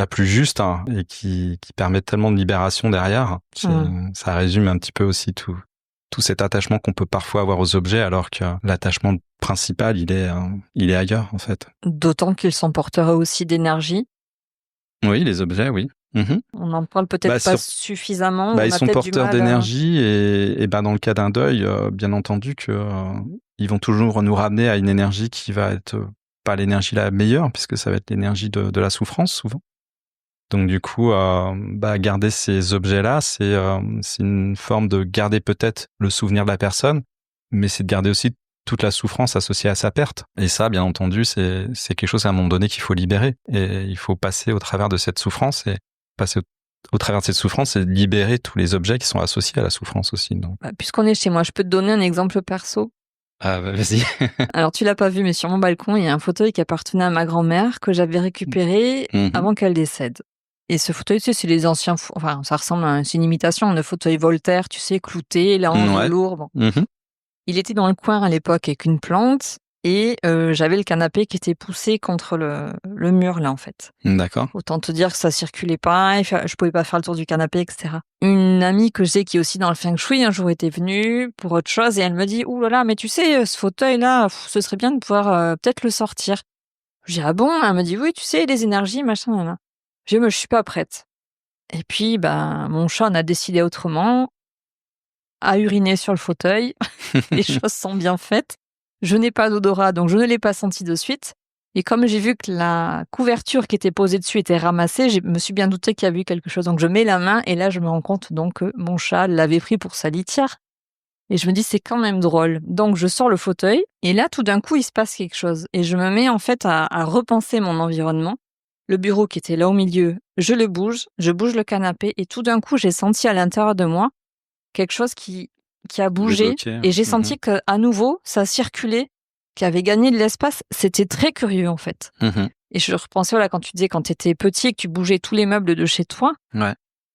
plus juste, hein, et qui permet tellement de libération derrière. Ça résume un petit peu aussi tout cet attachement qu'on peut parfois avoir aux objets, alors que l'attachement principal, il est ailleurs, en fait. D'autant qu'ils sont porteurs aussi d'énergie. Oui, les objets, oui. Mm-hmm. On n'en parle peut-être pas suffisamment. Ils sont porteurs d'énergie et dans le cas d'un deuil, bien entendu que ils vont toujours nous ramener à une énergie qui va être pas l'énergie la meilleure, puisque ça va être l'énergie de la souffrance, souvent. Donc du coup, garder ces objets-là, c'est une forme de garder peut-être le souvenir de la personne, mais c'est de garder aussi toute la souffrance associée à sa perte. Et ça, bien entendu, c'est quelque chose à un moment donné qu'il faut libérer. Et il faut passer au travers de cette souffrance et passer au travers de cette souffrance et libérer tous les objets qui sont associés à la souffrance aussi. Donc. Puisqu'on est chez moi, je peux te donner un exemple perso. Vas-y. Alors, tu l'as pas vu, mais sur mon balcon, il y a un fauteuil qui appartenait à ma grand-mère que j'avais récupéré avant qu'elle décède. Et ce fauteuil, tu sais, c'est les anciens... ça ressemble c'est une imitation de fauteuil Voltaire, tu sais, clouté, là, en velours. Bon. Il était dans le coin à l'époque avec une plante et j'avais le canapé qui était poussé contre le mur, là, en fait. D'accord. Autant te dire que ça circulait pas, je pouvais pas faire le tour du canapé, etc. Une amie que j'ai qui est aussi dans le feng shui, un jour était venue pour autre chose et elle me dit « Ouh là là, mais tu sais, ce fauteuil-là, ce serait bien de pouvoir peut-être le sortir. » Je dis « Ah bon ?» Elle me dit « Oui, tu sais, les énergies, machin, là. » Je dis « Mais je suis pas prête. » Et puis, mon chat en a décidé autrement, a uriné sur le fauteuil. Les choses sont bien faites. Je n'ai pas d'odorat, donc je ne l'ai pas senti de suite. Et comme j'ai vu que la couverture qui était posée dessus était ramassée, je me suis bien douté qu'il y avait eu quelque chose. Donc je mets la main et là, je me rends compte donc que mon chat l'avait pris pour sa litière. Et je me dis, c'est quand même drôle. Donc je sors le fauteuil et là, tout d'un coup, il se passe quelque chose. Et je me mets en fait à repenser mon environnement. Le bureau qui était là au milieu, je bouge le canapé et tout d'un coup, j'ai senti à l'intérieur de moi quelque chose qui a bougé et j'ai senti qu'à nouveau, ça circulait, qui avait gagné de l'espace. C'était très curieux, en fait. Et je repensais, quand tu disais, quand tu étais petit et que tu bougeais tous les meubles de chez toi,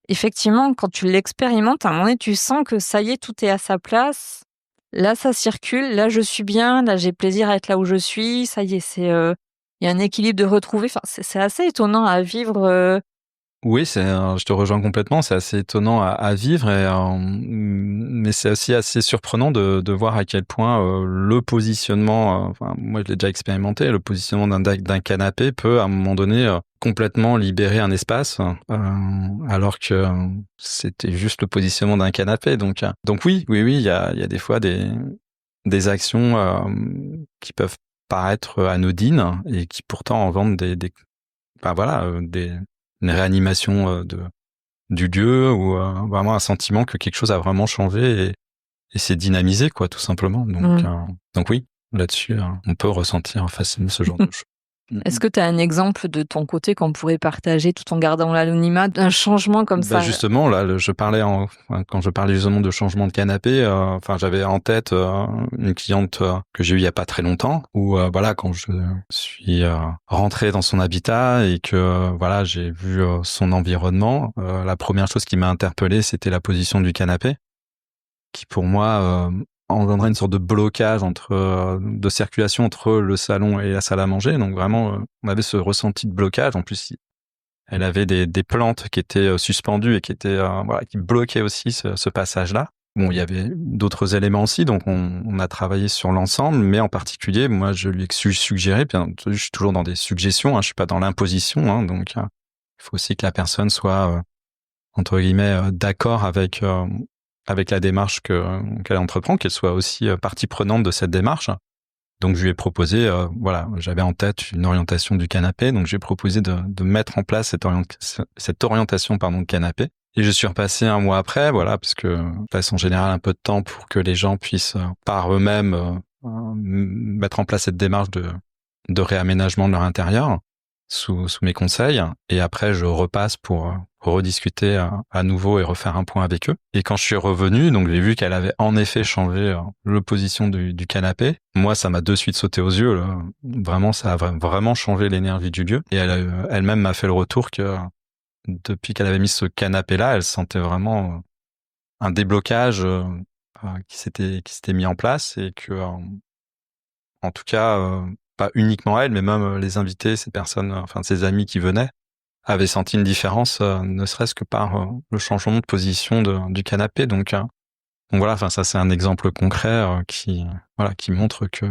effectivement, quand tu l'expérimentes, à un moment donné, tu sens que ça y est, tout est à sa place. Là, ça circule. Là, je suis bien. Là, j'ai plaisir à être là où je suis. Ça y est, il y a un équilibre de retrouver. Enfin, c'est assez étonnant à vivre. Oui, je te rejoins complètement. C'est assez étonnant à vivre, mais c'est aussi assez surprenant de voir à quel point le positionnement, moi je l'ai déjà expérimenté, le positionnement d'un canapé peut à un moment donné complètement libérer un espace, alors que c'était juste le positionnement d'un canapé. Donc oui, il y a des fois des actions qui peuvent paraître anodines et qui pourtant en vendent une réanimation du lieu ou vraiment un sentiment que quelque chose a vraiment changé et s'est dynamisé, quoi, tout simplement. Donc oui, là-dessus, on peut ressentir facilement ce genre de choses. Est-ce que tu as un exemple de ton côté qu'on pourrait partager tout en gardant l'anonymat, d'un changement comme ça? Justement, là, quand je parlais justement de changement de canapé, j'avais en tête une cliente que j'ai eue il y a pas très longtemps, où quand je suis rentré dans son habitat et que j'ai vu son environnement, la première chose qui m'a interpellé, c'était la position du canapé, qui pour moi engendrait une sorte de blocage de circulation entre le salon et la salle à manger. Donc vraiment, on avait ce ressenti de blocage. En plus, elle avait des plantes qui étaient suspendues et qui bloquaient aussi ce passage-là. Bon, il y avait d'autres éléments aussi, donc on a travaillé sur l'ensemble, mais en particulier, moi, je lui ai suggéré, bien entendu, je suis toujours dans des suggestions, je suis pas dans l'imposition, donc il faut aussi que la personne soit, entre guillemets, d'accord avec la démarche qu'elle entreprend, qu'elle soit aussi partie prenante de cette démarche. Donc je lui ai proposé, voilà, j'avais en tête une orientation du canapé, donc j'ai proposé de mettre en place cette orientation de canapé. Et je suis repassé 1 mois après, voilà, parce que je laisse en général un peu de temps pour que les gens puissent par eux-mêmes mettre en place cette démarche de réaménagement de leur intérieur sous mes conseils. Et après, je repasse pour rediscuter à nouveau et refaire un point avec eux. Et quand je suis revenu, donc j'ai vu qu'elle avait en effet changé l'opposition du canapé. Moi, ça m'a de suite sauté aux yeux, là. Vraiment, ça a vraiment changé l'énergie du lieu. Et elle-même m'a fait le retour que depuis qu'elle avait mis ce canapé-là, elle sentait vraiment un déblocage qui s'était mis en place et que, en tout cas, pas uniquement elle, mais même les invités, ces personnes, enfin ses amis qui venaient, avaient senti une différence, ne serait-ce que par le changement de position du canapé. Donc voilà, enfin ça c'est un exemple concret qui montre que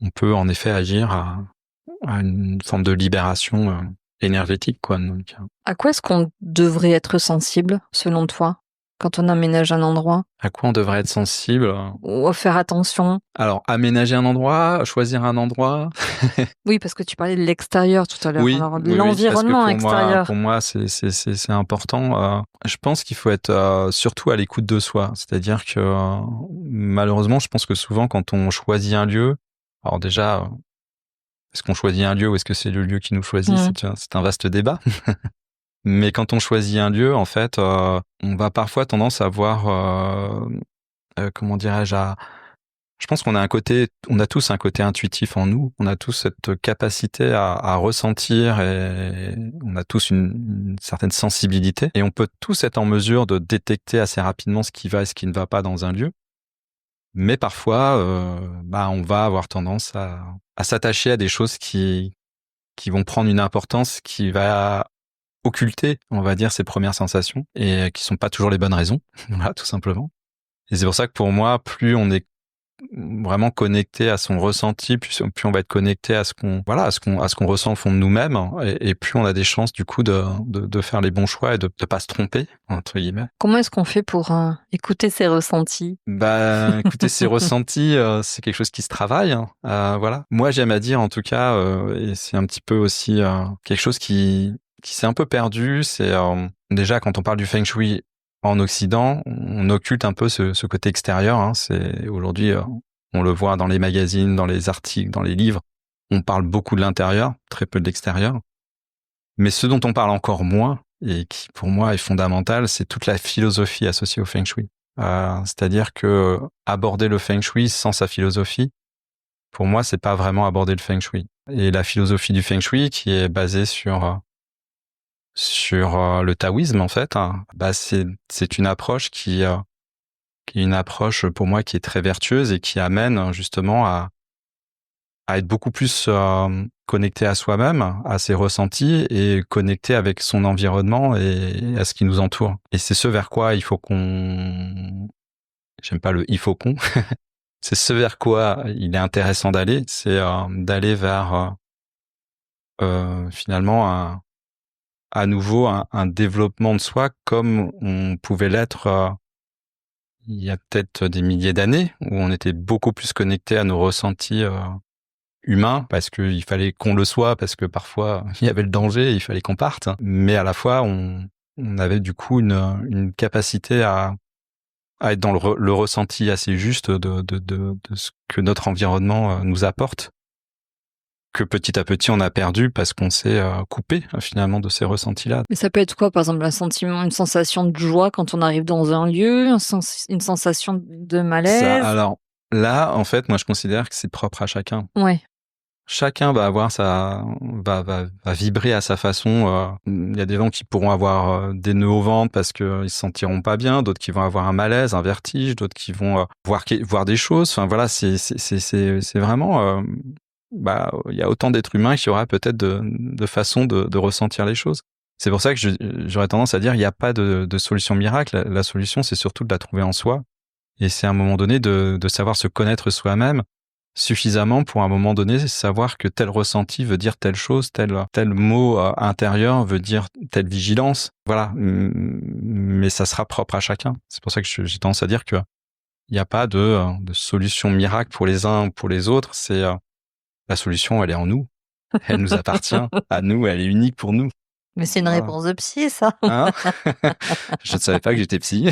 on peut en effet agir à une forme de libération énergétique, quoi. Donc, À quoi est-ce qu'on devrait être sensible, selon toi, quand on aménage un endroit? à quoi on devrait être sensible? Ou faire attention? Alors, aménager un endroit, choisir un endroit. Oui, parce que tu parlais de l'extérieur tout à l'heure. Oui, Alors, oui, l'environnement parce que extérieur. pour moi, c'est important. Je pense qu'il faut être surtout à l'écoute de soi. C'est-à-dire que malheureusement, je pense que souvent, quand on choisit un lieu, alors déjà, est-ce qu'on choisit un lieu ou est-ce que c'est le lieu qui nous choisit? C'est un vaste débat. Mais quand on choisit un lieu, en fait, on va parfois tendance à voir, comment dirais-je, je pense qu'on a tous un côté intuitif en nous. On a tous cette capacité à ressentir et on a tous une certaine sensibilité. Et on peut tous être en mesure de détecter assez rapidement ce qui va et ce qui ne va pas dans un lieu. Mais parfois, on va avoir tendance à s'attacher à des choses qui vont prendre une importance qui va occulter, on va dire, ces premières sensations et qui sont pas toujours les bonnes raisons. Voilà, tout simplement. Et c'est pour ça que pour moi, plus on est vraiment connecté à son ressenti, plus on va être connecté à ce qu'on ressent au fond de nous-mêmes, et plus on a des chances du coup de faire les bons choix et de pas se tromper, entre guillemets. Comment est-ce qu'on fait pour écouter ses ressentis? Écoutez, ces ressentis, c'est quelque chose qui se travaille, voilà. Moi, j'aime à dire en tout cas, et c'est un petit peu aussi quelque chose qui s'est un peu perdu, c'est déjà quand on parle du feng shui en Occident, on occulte un peu ce côté extérieur. C'est aujourd'hui, on le voit dans les magazines, dans les articles, dans les livres. On parle beaucoup de l'intérieur, très peu de l'extérieur. Mais ce dont on parle encore moins et qui pour moi est fondamental, c'est toute la philosophie associée au feng shui. C'est-à-dire que aborder le feng shui sans sa philosophie, pour moi, c'est pas vraiment aborder le feng shui. Et la philosophie du feng shui, qui est basée sur le taoïsme, en fait, c'est une approche qui est une approche pour moi qui est très vertueuse et qui amène justement à être beaucoup plus connecté à soi-même, à ses ressentis et connecté avec son environnement et à ce qui nous entoure. Et c'est ce vers quoi il faut j'aime pas le il faut qu'on, c'est ce vers quoi il est intéressant d'aller, c'est d'aller vers finalement à nouveau un développement de soi comme on pouvait l'être il y a peut-être des milliers d'années, où on était beaucoup plus connecté à nos ressentis humains, parce qu'il fallait qu'on le soit, parce que parfois il y avait le danger et il fallait qu'on parte. Mais à la fois, on avait du coup une capacité à être dans le ressenti assez juste de ce que notre environnement nous apporte, que petit à petit on a perdu parce qu'on s'est coupé finalement de ces ressentis-là. Mais ça peut être quoi, par exemple, un sentiment, une sensation de joie quand on arrive dans un lieu, une sensation de malaise? Alors là, en fait, moi je considère que c'est propre à chacun. Ouais. Chacun va avoir va vibrer à sa façon. Il y a des gens qui pourront avoir des nœuds au ventre parce que ils se sentiront pas bien, d'autres qui vont avoir un malaise, un vertige, d'autres qui vont voir des choses. Enfin voilà, c'est vraiment il y a autant d'êtres humains qu'il y aura peut-être de façons de ressentir les choses. C'est pour ça que j'aurais tendance à dire il n'y a pas de solution miracle. La solution, c'est surtout de la trouver en soi. Et c'est à un moment donné de savoir se connaître soi-même suffisamment pour à un moment donné savoir que tel ressenti veut dire telle chose, tel mot intérieur veut dire telle vigilance. Voilà. Mais ça sera propre à chacun. C'est pour ça que j'ai tendance à dire que il n'y a pas de solution miracle pour les uns ou pour les autres. C'est la solution, elle est en nous. Elle nous appartient à nous. Elle est unique pour nous. Mais c'est une réponse de psy, ça. Hein? Je ne savais pas que j'étais psy.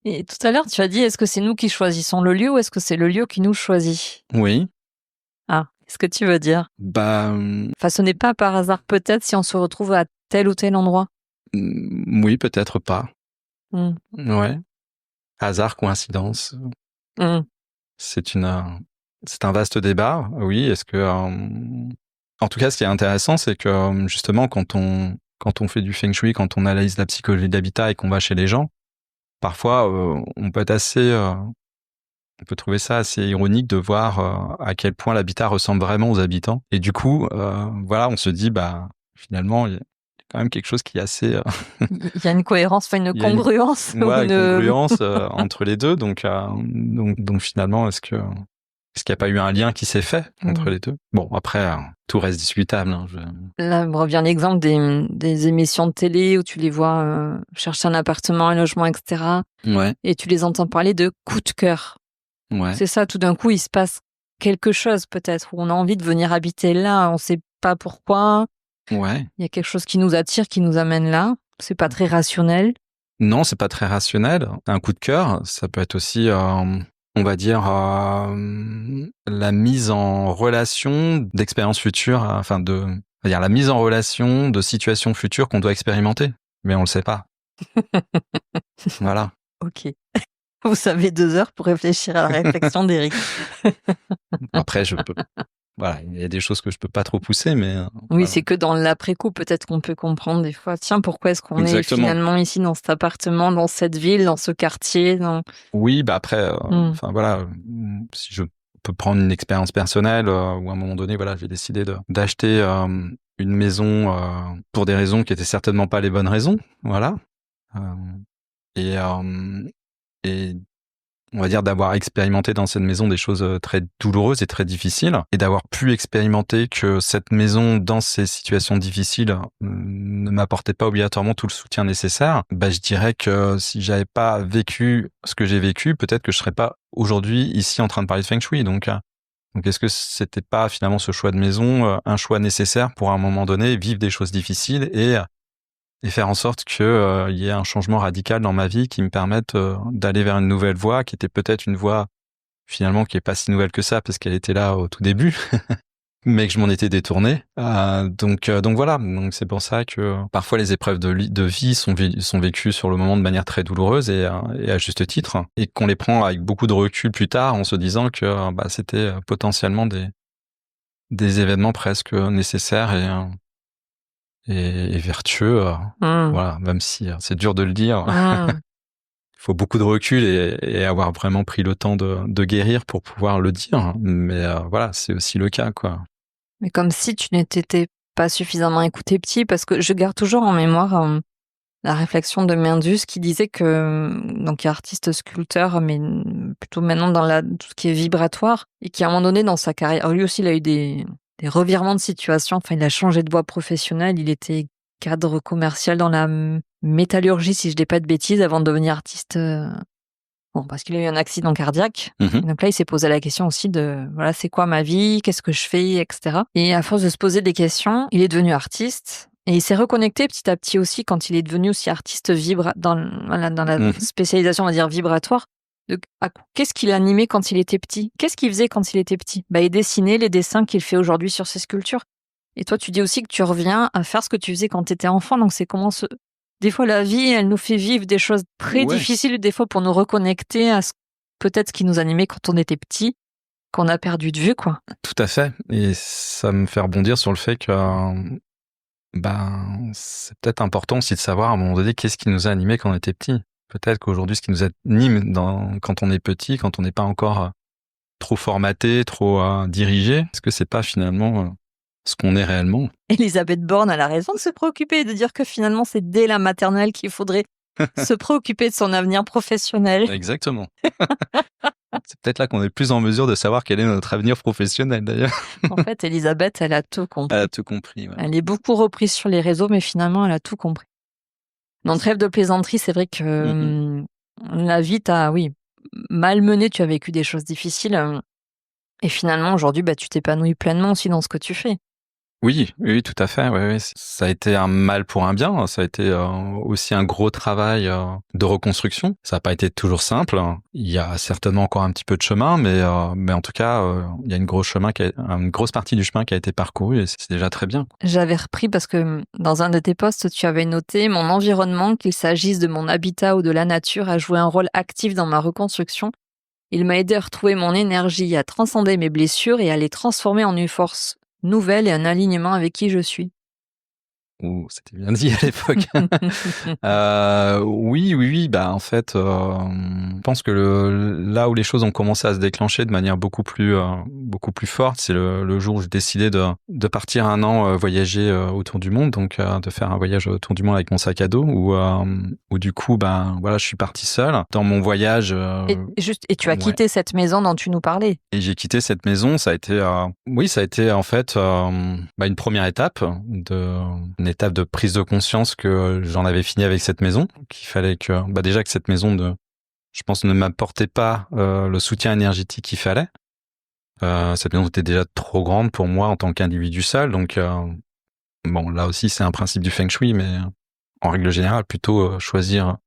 Et tout à l'heure, tu as dit, est-ce que c'est nous qui choisissons le lieu ou est-ce que c'est le lieu qui nous choisit? Oui. Ah, qu'est-ce que tu veux dire? Enfin, ce n'est pas par hasard peut-être si on se retrouve à tel ou tel endroit? Oui, peut-être pas. Ouais. Hasard, coïncidence. C'est un vaste débat. Oui, est-ce que... En tout cas, ce qui est intéressant, c'est que justement, quand on fait du feng shui, quand on analyse la psychologie de l'habitat et qu'on va chez les gens, parfois, on peut être on peut trouver ça assez ironique de voir à quel point l'habitat ressemble vraiment aux habitants. Et du coup, voilà, on se dit, finalement, il y a quand même quelque chose qui est assez... Il y a une cohérence, une congruence. Une congruence entre les deux. Donc finalement, est-ce qu'il n'y a pas eu un lien qui s'est fait entre les deux? Bon, après, tout reste discutable. Hein, Là, me revient l'exemple des émissions de télé où tu les vois chercher un appartement, un logement, etc. Ouais. Et tu les entends parler de coup de cœur. Ouais. C'est ça, tout d'un coup, il se passe quelque chose peut-être, où on a envie de venir habiter là, on ne sait pas pourquoi. Ouais. Il y a quelque chose qui nous attire, qui nous amène là. C'est pas très rationnel. Non, c'est pas très rationnel. Un coup de cœur, ça peut être aussi... on va dire la mise en relation d'expériences futures, la mise en relation de situations futures qu'on doit expérimenter, mais on le sait pas. Voilà. Ok. Vous avez 2 heures pour réfléchir à la réflexion d'Éric. Après, voilà, il y a des choses que je peux pas trop pousser, mais... Oui, voilà. c'est que dans l'après-coup, peut-être qu'on peut comprendre des fois, tiens, pourquoi est-ce qu'on est finalement ici dans cet appartement, dans cette ville, dans ce quartier Oui, après, voilà, si je peux prendre une expérience personnelle, où à un moment donné, voilà, j'ai décidé d'acheter une maison pour des raisons qui étaient certainement pas les bonnes raisons, voilà. Et on va dire d'avoir expérimenté dans cette maison des choses très douloureuses et très difficiles, et d'avoir pu expérimenter que cette maison, dans ces situations difficiles, ne m'apportait pas obligatoirement tout le soutien nécessaire, je dirais que si j'avais pas vécu ce que j'ai vécu, peut-être que je serais pas aujourd'hui ici en train de parler de Feng Shui. Donc est-ce que c'était pas finalement ce choix de maison un choix nécessaire pour à un moment donné vivre des choses difficiles et faire en sorte que y ait un changement radical dans ma vie qui me permette d'aller vers une nouvelle voie, qui était peut-être une voie finalement qui est pas si nouvelle que ça parce qu'elle était là au tout début, mais que je m'en étais détourné. Donc voilà. Donc c'est pour ça que parfois les épreuves de vie sont vécues sur le moment de manière très douloureuse et à juste titre, et qu'on les prend avec beaucoup de recul plus tard en se disant que c'était potentiellement des événements presque nécessaires et vertueux, voilà, même si c'est dur de le dire. Il faut beaucoup de recul et avoir vraiment pris le temps de guérir pour pouvoir le dire. Mais voilà, c'est aussi le cas, quoi. Mais comme si tu n'étais pas suffisamment écouté petit, parce que je garde toujours en mémoire la réflexion de Mindus qui disait que, donc il est artiste sculpteur, mais plutôt maintenant dans tout ce qui est vibratoire, et qui à un moment donné dans sa carrière, lui aussi il a eu des revirements de situation, il a changé de voie professionnelle, il était cadre commercial dans la métallurgie, si je dis pas de bêtises, avant de devenir artiste. Parce qu'il a eu un accident cardiaque. Donc là, il s'est posé la question aussi de, voilà, c'est quoi ma vie, qu'est-ce que je fais, etc. Et à force de se poser des questions, il est devenu artiste. Et il s'est reconnecté petit à petit aussi quand il est devenu aussi artiste dans la spécialisation, on va dire, vibratoire. Qu'est-ce qu'il animait quand il était petit? Qu'est-ce qu'il faisait quand il était petit? Il dessinait les dessins qu'il fait aujourd'hui sur ses sculptures. Et toi, tu dis aussi que tu reviens à faire ce que tu faisais quand tu étais enfant. Donc c'est comment des fois, la vie, elle nous fait vivre des choses très difficiles, des fois, pour nous reconnecter à peut-être ce qui nous animait quand on était petit, qu'on a perdu de vue, quoi. Tout à fait. Et ça me fait rebondir sur le fait que c'est peut-être important aussi de savoir à un moment donné qu'est-ce qui nous a animés quand on était petit. Peut-être qu'aujourd'hui, ce qui nous anime quand on est petit, quand on n'est pas encore trop formaté, trop dirigé, est-ce que c'est pas finalement ce qu'on est réellement. Elisabeth Borne a la raison de se préoccuper et de dire que finalement, c'est dès la maternelle qu'il faudrait se préoccuper de son avenir professionnel. Exactement. C'est peut-être là qu'on est plus en mesure de savoir quel est notre avenir professionnel, d'ailleurs. En fait, Elisabeth, elle a tout compris. Elle a tout compris, ouais. Elle est beaucoup reprise sur les réseaux, mais finalement, elle a tout compris. Donc, trêve de plaisanterie, c'est vrai que la vie t'a, malmené, tu as vécu des choses difficiles. Et finalement, aujourd'hui, tu t'épanouis pleinement aussi dans ce que tu fais. Oui, tout à fait. Ouais. Ça a été un mal pour un bien. Ça a été aussi un gros travail de reconstruction. Ça n'a pas été toujours simple. Il y a certainement encore un petit peu de chemin, mais en tout cas, il y a une grosse partie du chemin qui a été parcourue et c'est déjà très bien. J'avais repris parce que dans un de tes posts, tu avais noté mon environnement, qu'il s'agisse de mon habitat ou de la nature, a joué un rôle actif dans ma reconstruction. Il m'a aidé à retrouver mon énergie, à transcender mes blessures et à les transformer en une force nouvelle et un alignement avec qui je suis. Ouh, c'était bien dit à l'époque. Oui. En fait, je pense que là où les choses ont commencé à se déclencher de manière beaucoup plus forte, c'est le jour où j'ai décidé de partir un an voyager autour du monde, donc de faire un voyage autour du monde avec mon sac à dos, où du coup, je suis parti seul dans mon voyage. Et tu as quitté cette maison dont tu nous parlais. Et j'ai quitté cette maison. Ça a été, en fait une première étape une étape de prise de conscience que j'en avais fini avec cette maison, qu'il fallait que déjà que cette maison je pense ne m'apportait pas le soutien énergétique qu'il fallait. Cette maison était déjà trop grande pour moi en tant qu'individu seul, donc là aussi c'est un principe du feng shui, mais en règle générale plutôt choisir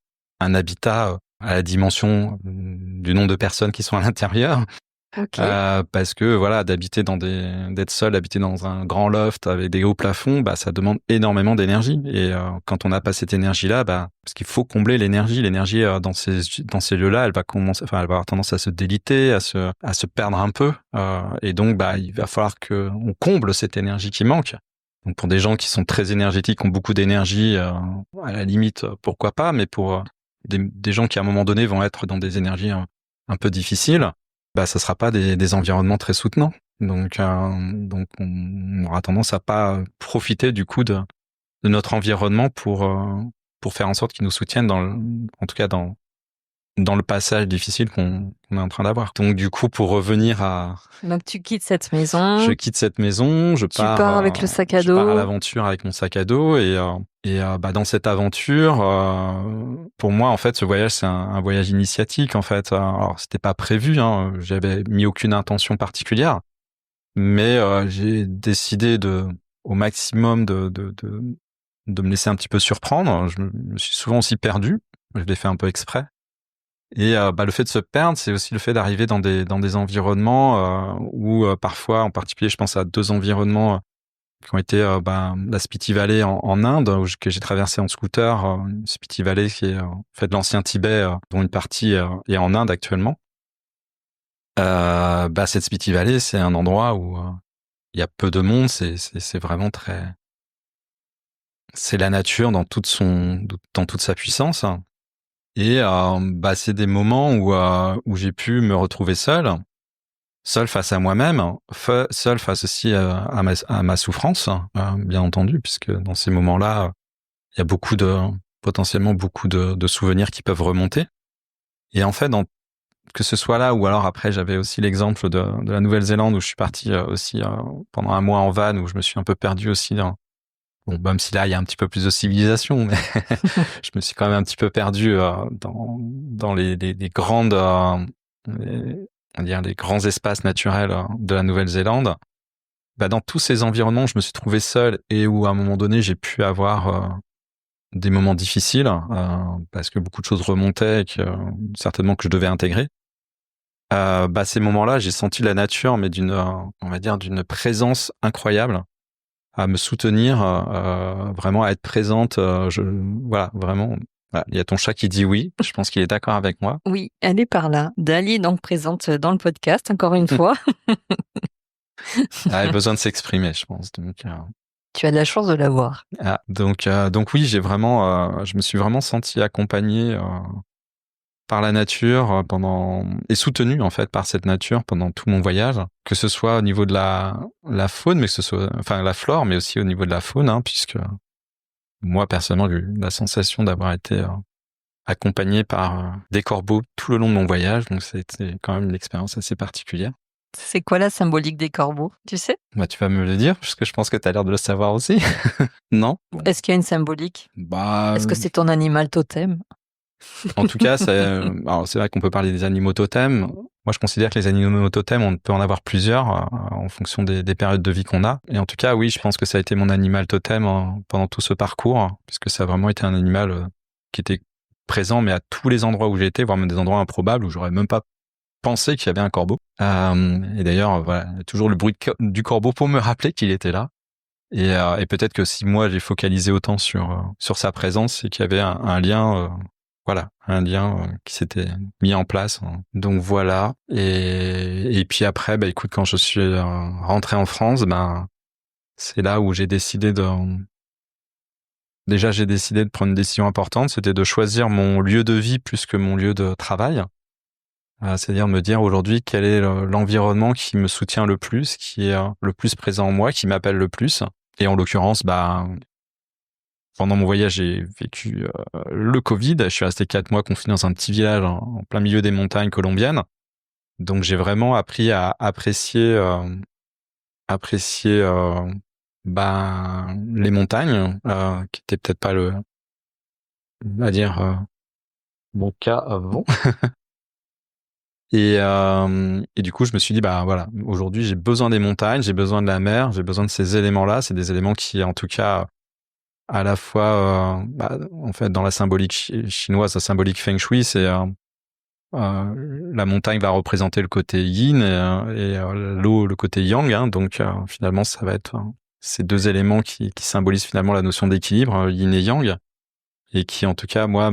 un habitat à la dimension du nombre de personnes qui sont à l'intérieur. Okay. Parce que d'être seul, habiter dans un grand loft avec des hauts plafonds, ça demande énormément d'énergie. Et quand on n'a pas cette énergie-là, parce qu'il faut combler l'énergie dans ces lieux-là, elle va avoir tendance à se déliter, à se perdre un peu. Et donc, il va falloir qu'on comble cette énergie qui manque. Donc, pour des gens qui sont très énergétiques, qui ont beaucoup d'énergie, à la limite, pourquoi pas, mais pour des gens qui à un moment donné vont être dans des énergies un peu difficiles, ça sera pas des environnements très soutenants. Donc on aura tendance à pas profiter du coup de notre environnement pour faire en sorte qu'il nous soutienne en tout cas dans le passage difficile qu'on est en train d'avoir. Donc du coup, pour revenir à... Donc tu quittes cette maison. Je quitte cette maison, tu pars avec le sac à dos. Je pars à l'aventure avec mon sac à dos et dans cette aventure, pour moi en fait, ce voyage c'est un voyage initiatique en fait. Alors c'était pas prévu, hein, j'avais mis aucune intention particulière, mais j'ai décidé au maximum de me laisser un petit peu surprendre. Je me suis souvent aussi perdu. Je l'ai fait un peu exprès. Et le fait de se perdre, c'est aussi le fait d'arriver dans des environnements où parfois, en particulier, je pense à 2 environnements qui ont été la Spiti Valley en Inde, que j'ai traversé en scooter. Spiti Valley qui est en fait l'ancien Tibet, dont une partie est en Inde actuellement. Cette Spiti Valley, c'est un endroit où il y a peu de monde. C'est vraiment très... C'est la nature dans toute sa puissance. Et c'est des moments où j'ai pu me retrouver seul face à moi-même, seul face aussi à ma souffrance, bien entendu, puisque dans ces moments-là, il y a potentiellement beaucoup de souvenirs qui peuvent remonter. Et en fait, que ce soit là ou alors après, j'avais aussi l'exemple de la Nouvelle-Zélande où je suis parti aussi pendant un mois en van, où je me suis un peu perdu aussi même si là, il y a un petit peu plus de civilisation, mais je me suis quand même un petit peu perdu dans les grandes, les grands espaces naturels de la Nouvelle-Zélande. Dans tous ces environnements, je me suis trouvé seul et où, à un moment donné, j'ai pu avoir des moments difficiles parce que beaucoup de choses remontaient et certainement que je devais intégrer. Ces moments-là, j'ai senti la nature, mais d'une présence incroyable, à me soutenir, vraiment à être présente. Vraiment. Voilà, il y a ton chat qui dit oui. Je pense qu'il est d'accord avec moi. Oui, elle est par là. Dali est donc présente dans le podcast, encore une fois. Elle a besoin de s'exprimer, je pense. Donc, tu as de la chance de l'avoir. Donc oui, je me suis vraiment senti accompagné par la nature et soutenu en fait par cette nature pendant tout mon voyage, que ce soit au niveau de la faune, mais que ce soit la flore, mais aussi au niveau de la faune, hein, puisque moi personnellement j'ai eu la sensation d'avoir été accompagné par des corbeaux tout le long de mon voyage, donc c'était quand même une expérience assez particulière. C'est quoi la symbolique des corbeaux, tu sais? Bah, tu vas me le dire, puisque je pense que tu as l'air de le savoir aussi. Non? Est-ce qu'il y a une symbolique? Bah, Est-ce que c'est ton animal totem? en tout cas, alors c'est vrai qu'on peut parler des animaux totems. Moi, je considère que les animaux totems, on peut en avoir plusieurs en fonction des périodes de vie qu'on a. Et en tout cas, oui, je pense que ça a été mon animal totem pendant tout ce parcours, puisque ça a vraiment été un animal qui était présent, mais à tous les endroits où j'ai été, voire même des endroits improbables où j'aurais même pas pensé qu'il y avait un corbeau. Et d'ailleurs, voilà, il y a toujours le bruit du corbeau pour me rappeler qu'il était là. Et peut-être que si moi j'ai focalisé autant sur sa présence, c'est qu'il y avait un lien, un lien qui s'était mis en place. Donc voilà. Et puis après, bah écoute, quand je suis rentré en France, ben c'est là où j'ai décidé j'ai décidé de prendre une décision importante, c'était de choisir mon lieu de vie plus que mon lieu de travail. C'est-à-dire me dire aujourd'hui quel est l'environnement qui me soutient le plus, qui est le plus présent en moi, qui m'appelle le plus. Et en l'occurrence, pendant mon voyage, j'ai vécu le Covid. Je suis resté 4 mois confiné dans un petit village en plein milieu des montagnes colombiennes. Donc j'ai vraiment appris à apprécier les montagnes, qui était peut-être pas mon cas avant. Et du coup, je me suis dit, aujourd'hui, j'ai besoin des montagnes, j'ai besoin de la mer, j'ai besoin de ces éléments-là. C'est des éléments qui, en tout cas, à la fois, en fait, dans la symbolique chinoise, la symbolique Feng Shui, c'est la montagne va représenter le côté yin et l'eau le côté yang. Hein, donc, finalement, ça va être ces deux éléments qui symbolisent finalement la notion d'équilibre, yin et yang, et qui, en tout cas, moi,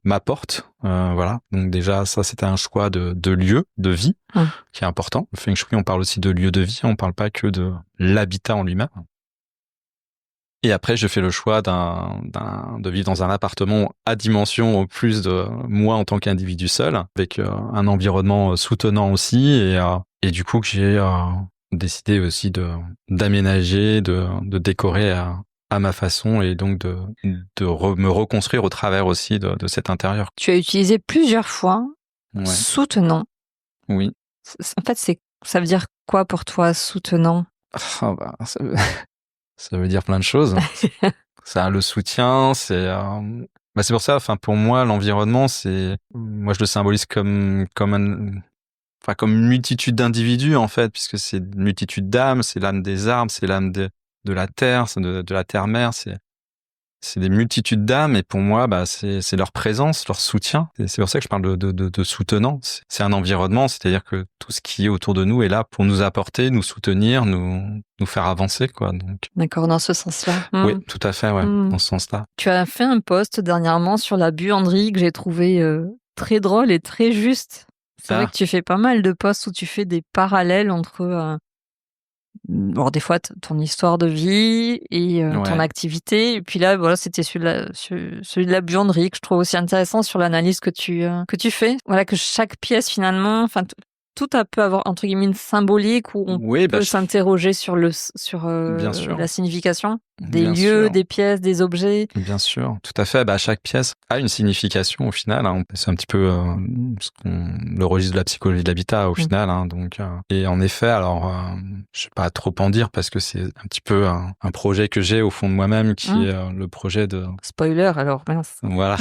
m'apporte. Voilà. Donc déjà, ça, c'était un choix de lieu, de vie, qui est important. Le Feng Shui, on parle aussi de lieu de vie, on parle pas que de l'habitat en lui-même. Et après, je fais le choix de vivre dans un appartement à dimension au plus de moi en tant qu'individu seul, avec un environnement soutenant aussi, et du coup que j'ai décidé aussi d'aménager, de décorer à ma façon, et donc de me reconstruire au travers aussi de cet intérieur. Tu as utilisé plusieurs fois soutenant. Oui. En fait, ça veut dire quoi pour toi, soutenant? Ça veut dire plein de choses. Ça, le soutien, c'est pour ça, pour moi, l'environnement, moi je le symbolise comme une multitude d'individus, en fait, puisque c'est une multitude d'âmes, c'est l'âme des arbres, c'est l'âme de la terre, c'est de la terre-mère, c'est des multitudes d'âmes, et pour moi, c'est leur présence, leur soutien. Et c'est pour ça que je parle de soutenant. C'est un environnement, c'est-à-dire que tout ce qui est autour de nous est là pour nous apporter, nous soutenir, nous faire avancer, quoi. Donc. D'accord, dans ce sens-là. Oui, tout à fait, dans ce sens-là. Tu as fait un post dernièrement sur la buanderie que j'ai trouvé très drôle et très juste. C'est vrai que tu fais pas mal de posts où tu fais des parallèles entre des fois ton histoire de vie et ton activité. Et puis là, voilà, c'était celui de la buanderie que je trouve aussi intéressant sur l'analyse que tu fais. Voilà, que chaque pièce finalement, tout peut avoir entre guillemets une symbolique où on peut s'interroger sur la signification des lieux, des pièces, des objets. Bien sûr, tout à fait. Chaque pièce a une signification au final. Hein. C'est un petit peu le registre de la psychologie de l'habitat au final. Hein. Donc, et en effet, alors, je vais pas trop en dire parce que c'est un petit peu un projet que j'ai au fond de moi-même qui est le projet de... Spoiler alors, mince. Voilà.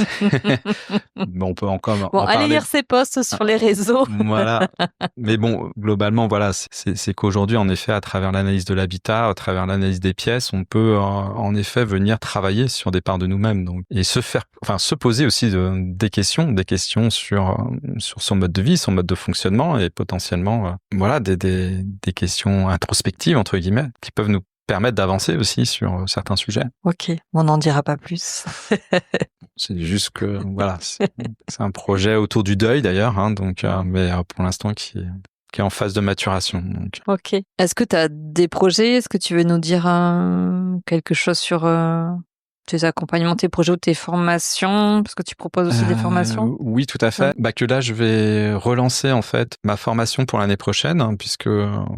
On peut encore en allez parler. lire ses posts sur les réseaux. Voilà. Mais bon, globalement, voilà, c'est qu'aujourd'hui, en effet, à travers l'analyse de l'habitat, à travers l'analyse des pièces, on peut en effet venir travailler sur des parts de nous-mêmes, donc, et se poser aussi des questions sur son mode de vie, son mode de fonctionnement, et potentiellement, des questions introspectives entre guillemets qui peuvent nous permettre d'avancer aussi sur certains sujets. Ok, on n'en dira pas plus. C'est juste que voilà, c'est un projet autour du deuil d'ailleurs, hein, donc mais pour l'instant qui est en phase de maturation. Donc. Ok. Est-ce que tu as des projets? Est-ce que tu veux nous dire quelque chose sur tes accompagnements, tes projets ou tes formations, parce que tu proposes aussi des formations? Oui, tout à fait. Que là, je vais relancer en fait ma formation pour l'année prochaine, hein, puisque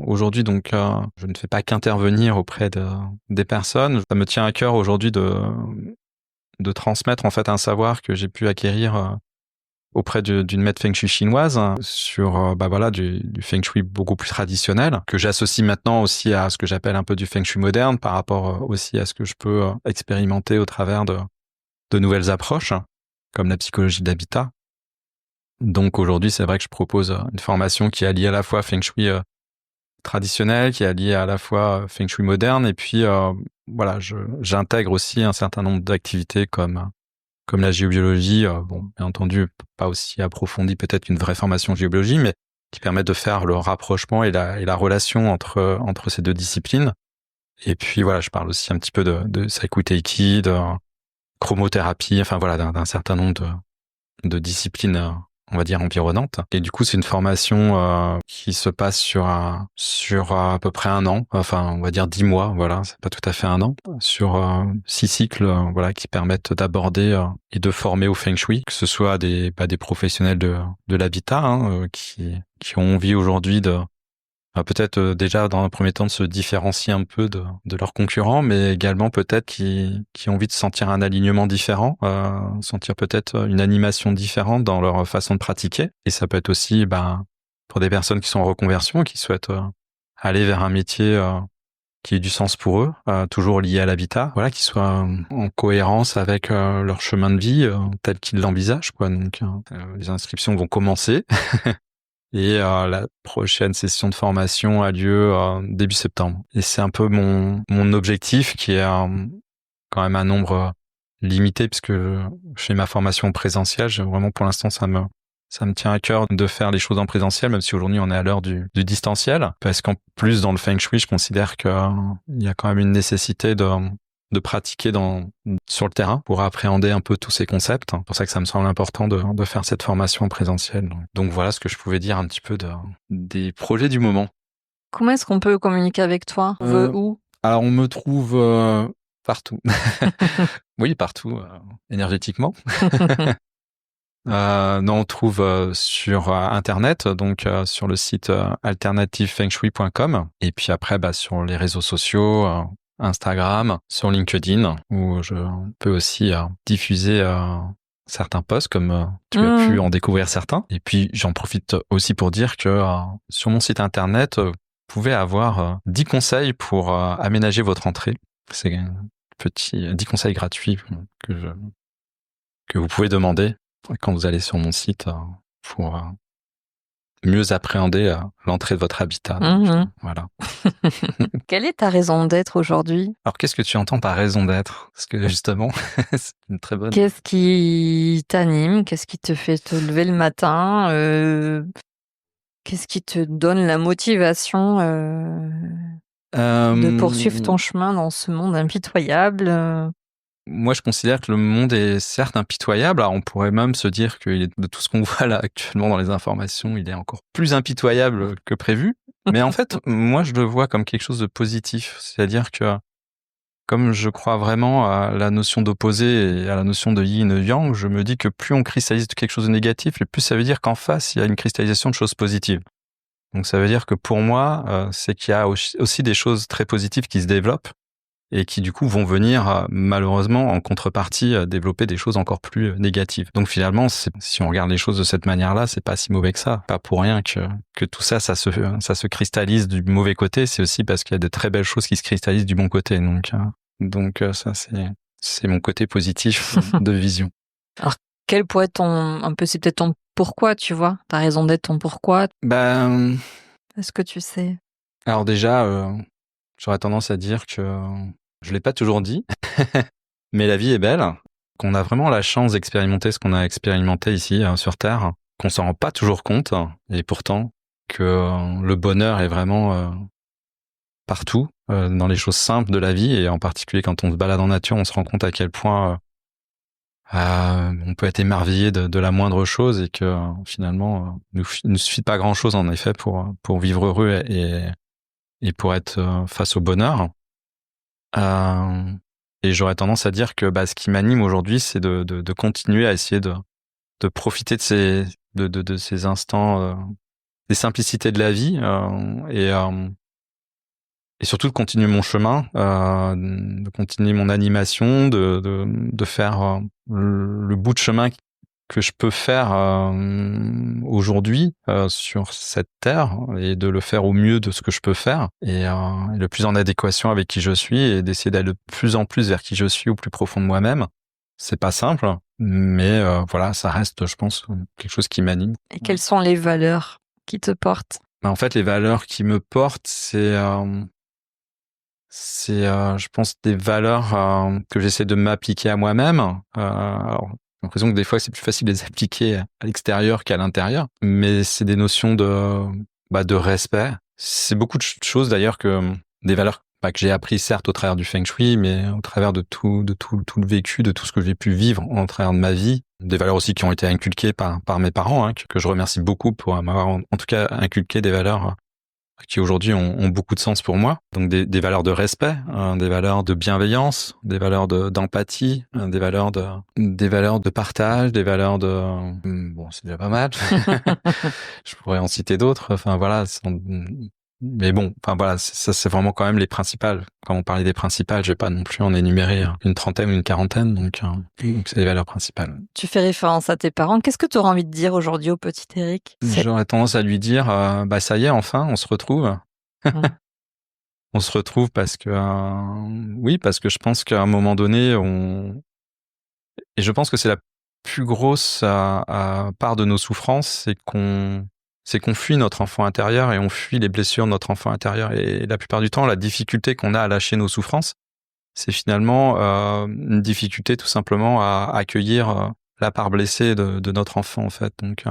aujourd'hui, donc, je ne fais pas qu'intervenir auprès des personnes. Ça me tient à cœur aujourd'hui de transmettre en fait un savoir que j'ai pu acquérir auprès d'une maître feng shui chinoise sur du feng shui beaucoup plus traditionnel, que j'associe maintenant aussi à ce que j'appelle un peu du feng shui moderne par rapport aussi à ce que je peux expérimenter au travers de nouvelles approches, comme la psychologie de l'habitat. Donc aujourd'hui, c'est vrai que je propose une formation qui allie à la fois feng shui traditionnel, qui allie à la fois feng shui moderne, et puis j'intègre aussi un certain nombre d'activités comme la géobiologie, bien entendu, pas aussi approfondie peut-être qu'une vraie formation en géobiologie, mais qui permettent de faire le rapprochement et la relation entre ces deux disciplines. Et puis voilà, je parle aussi un petit peu de Seiku Teiki, de chromothérapie, enfin voilà, d'un certain nombre de disciplines, on va dire, environnantes. Et du coup, c'est une formation qui se passe sur à peu près un an, enfin, on va dire 10 mois, voilà, c'est pas tout à fait un an, sur 6 cycles, voilà, qui permettent d'aborder et de former au Feng Shui, que ce soit des professionnels de l'habitat, hein, qui ont envie aujourd'hui peut-être déjà dans un premier temps de se différencier un peu de leurs concurrents, mais également peut-être qui ont envie de sentir un alignement différent, sentir peut-être une animation différente dans leur façon de pratiquer. Et ça peut être aussi pour des personnes qui sont en reconversion, qui souhaitent aller vers un métier qui ait du sens pour eux, toujours lié à l'habitat, voilà, qui soit en cohérence avec leur chemin de vie tel qu'ils l'envisagent, quoi. Donc les inscriptions vont commencer. Et la prochaine session de formation a lieu début septembre. Et c'est un peu mon objectif, qui est quand même un nombre limité, puisque je fais ma formation présentielle. Vraiment, pour l'instant, ça me tient à cœur de faire les choses en présentiel, même si aujourd'hui on est à l'heure du distanciel. Parce qu'en plus, dans le Feng Shui, je considère qu'il y a quand même une nécessité de pratiquer sur le terrain pour appréhender un peu tous ces concepts. C'est pour ça que ça me semble important de faire cette formation en présentiel. Donc voilà ce que je pouvais dire un petit peu des projets du moment. Comment est-ce qu'on peut communiquer avec toi? Où? Alors on me trouve partout. Oui, partout, énergétiquement. On trouve sur Internet, donc sur le site alternativefengshui.com, et puis après sur les réseaux sociaux, Instagram, sur LinkedIn, où je peux aussi diffuser certains posts, comme tu as pu en découvrir certains. Et puis j'en profite aussi pour dire que sur mon site Internet, vous pouvez avoir 10 conseils pour aménager votre entrée. C'est un petit 10 conseils gratuits que vous pouvez demander quand vous allez sur mon site pour mieux appréhender l'entrée de votre habitat. Donc, voilà. Quelle est ta raison d'être aujourd'hui? Alors, qu'est-ce que tu entends par raison d'être? Parce que justement, c'est une très bonne... Qu'est-ce qui t'anime? Qu'est-ce qui te fait te lever le matin? Qu'est-ce qui te donne la motivation de poursuivre ton chemin dans ce monde impitoyable? Moi, je considère que le monde est certes impitoyable. Alors, on pourrait même se dire que de tout ce qu'on voit là actuellement dans les informations, il est encore plus impitoyable que prévu. Mais en fait, moi, je le vois comme quelque chose de positif. C'est-à-dire que, comme je crois vraiment à la notion d'opposé et à la notion de yin et yang, je me dis que plus on cristallise quelque chose de négatif, et plus ça veut dire qu'en face, il y a une cristallisation de choses positives. Donc, ça veut dire que pour moi, c'est qu'il y a aussi des choses très positives qui se développent, et qui du coup vont venir malheureusement en contrepartie développer des choses encore plus négatives. Donc finalement, si on regarde les choses de cette manière-là, c'est pas si mauvais que ça. Pas pour rien que tout ça se cristallise du mauvais côté. C'est aussi parce qu'il y a de très belles choses qui se cristallisent du bon côté. Donc ça, c'est mon côté positif de vision. Alors, quel pourrait être c'est peut-être ton pourquoi, tu vois, ta raison d'être, ton pourquoi? Est-ce que tu sais? Alors déjà, j'aurais tendance à dire que je l'ai pas toujours dit, mais la vie est belle, qu'on a vraiment la chance d'expérimenter ce qu'on a expérimenté ici sur Terre, qu'on s'en rend pas toujours compte, et pourtant que le bonheur est vraiment partout, dans les choses simples de la vie, et en particulier quand on se balade en nature, on se rend compte à quel point on peut être émerveillé de la moindre chose, et que finalement, il ne suffit pas grand-chose en effet pour vivre heureux et pour être face au bonheur. Et j'aurais tendance à dire que ce qui m'anime aujourd'hui, c'est de continuer à essayer de profiter de ces instants, des simplicités de la vie, et surtout de continuer mon chemin, de continuer mon animation, de faire le bout de chemin que je peux faire aujourd'hui sur cette terre, et de le faire au mieux de ce que je peux faire, et le plus en adéquation avec qui je suis, et d'essayer d'aller de plus en plus vers qui je suis, au plus profond de moi-même. C'est pas simple, mais voilà, ça reste, je pense, quelque chose qui m'anime. Et quelles sont les valeurs qui te portent? En fait, les valeurs qui me portent, c'est je pense, des valeurs que j'essaie de m'appliquer à moi-même. Alors, j'ai l'impression que des fois, c'est plus facile de les appliquer à l'extérieur qu'à l'intérieur. Mais c'est des notions de respect. C'est beaucoup de choses, d'ailleurs, des valeurs que j'ai appris, certes, au travers du Feng Shui, mais au travers de tout le vécu, de tout ce que j'ai pu vivre au travers de ma vie. Des valeurs aussi qui ont été inculquées par mes parents, que je remercie beaucoup pour m'avoir, en tout cas, inculqué des valeurs qui aujourd'hui ont beaucoup de sens pour moi. Donc des valeurs de respect, des valeurs de bienveillance, des valeurs d'empathie, des valeurs de partage, des valeurs bon, c'est déjà pas mal. Je pourrais en citer d'autres. Enfin voilà, mais bon, enfin voilà, ça c'est vraiment quand même les principales. Quand on parlait des principales, je vais pas non plus en énumérer une trentaine ou une quarantaine, donc c'est les valeurs principales. Tu fais référence à tes parents. Qu'est-ce que tu auras envie de dire aujourd'hui au petit Eric? J'aurais tendance à lui dire, ça y est, enfin, on se retrouve. On se retrouve parce que, oui, parce que je pense qu'à un moment donné, et je pense que c'est la plus grosse part de nos souffrances, c'est qu'on fuit notre enfant intérieur, et on fuit les blessures de notre enfant intérieur. Et la plupart du temps, la difficulté qu'on a à lâcher nos souffrances, c'est finalement une difficulté tout simplement à accueillir la part blessée de notre enfant, en fait. Donc,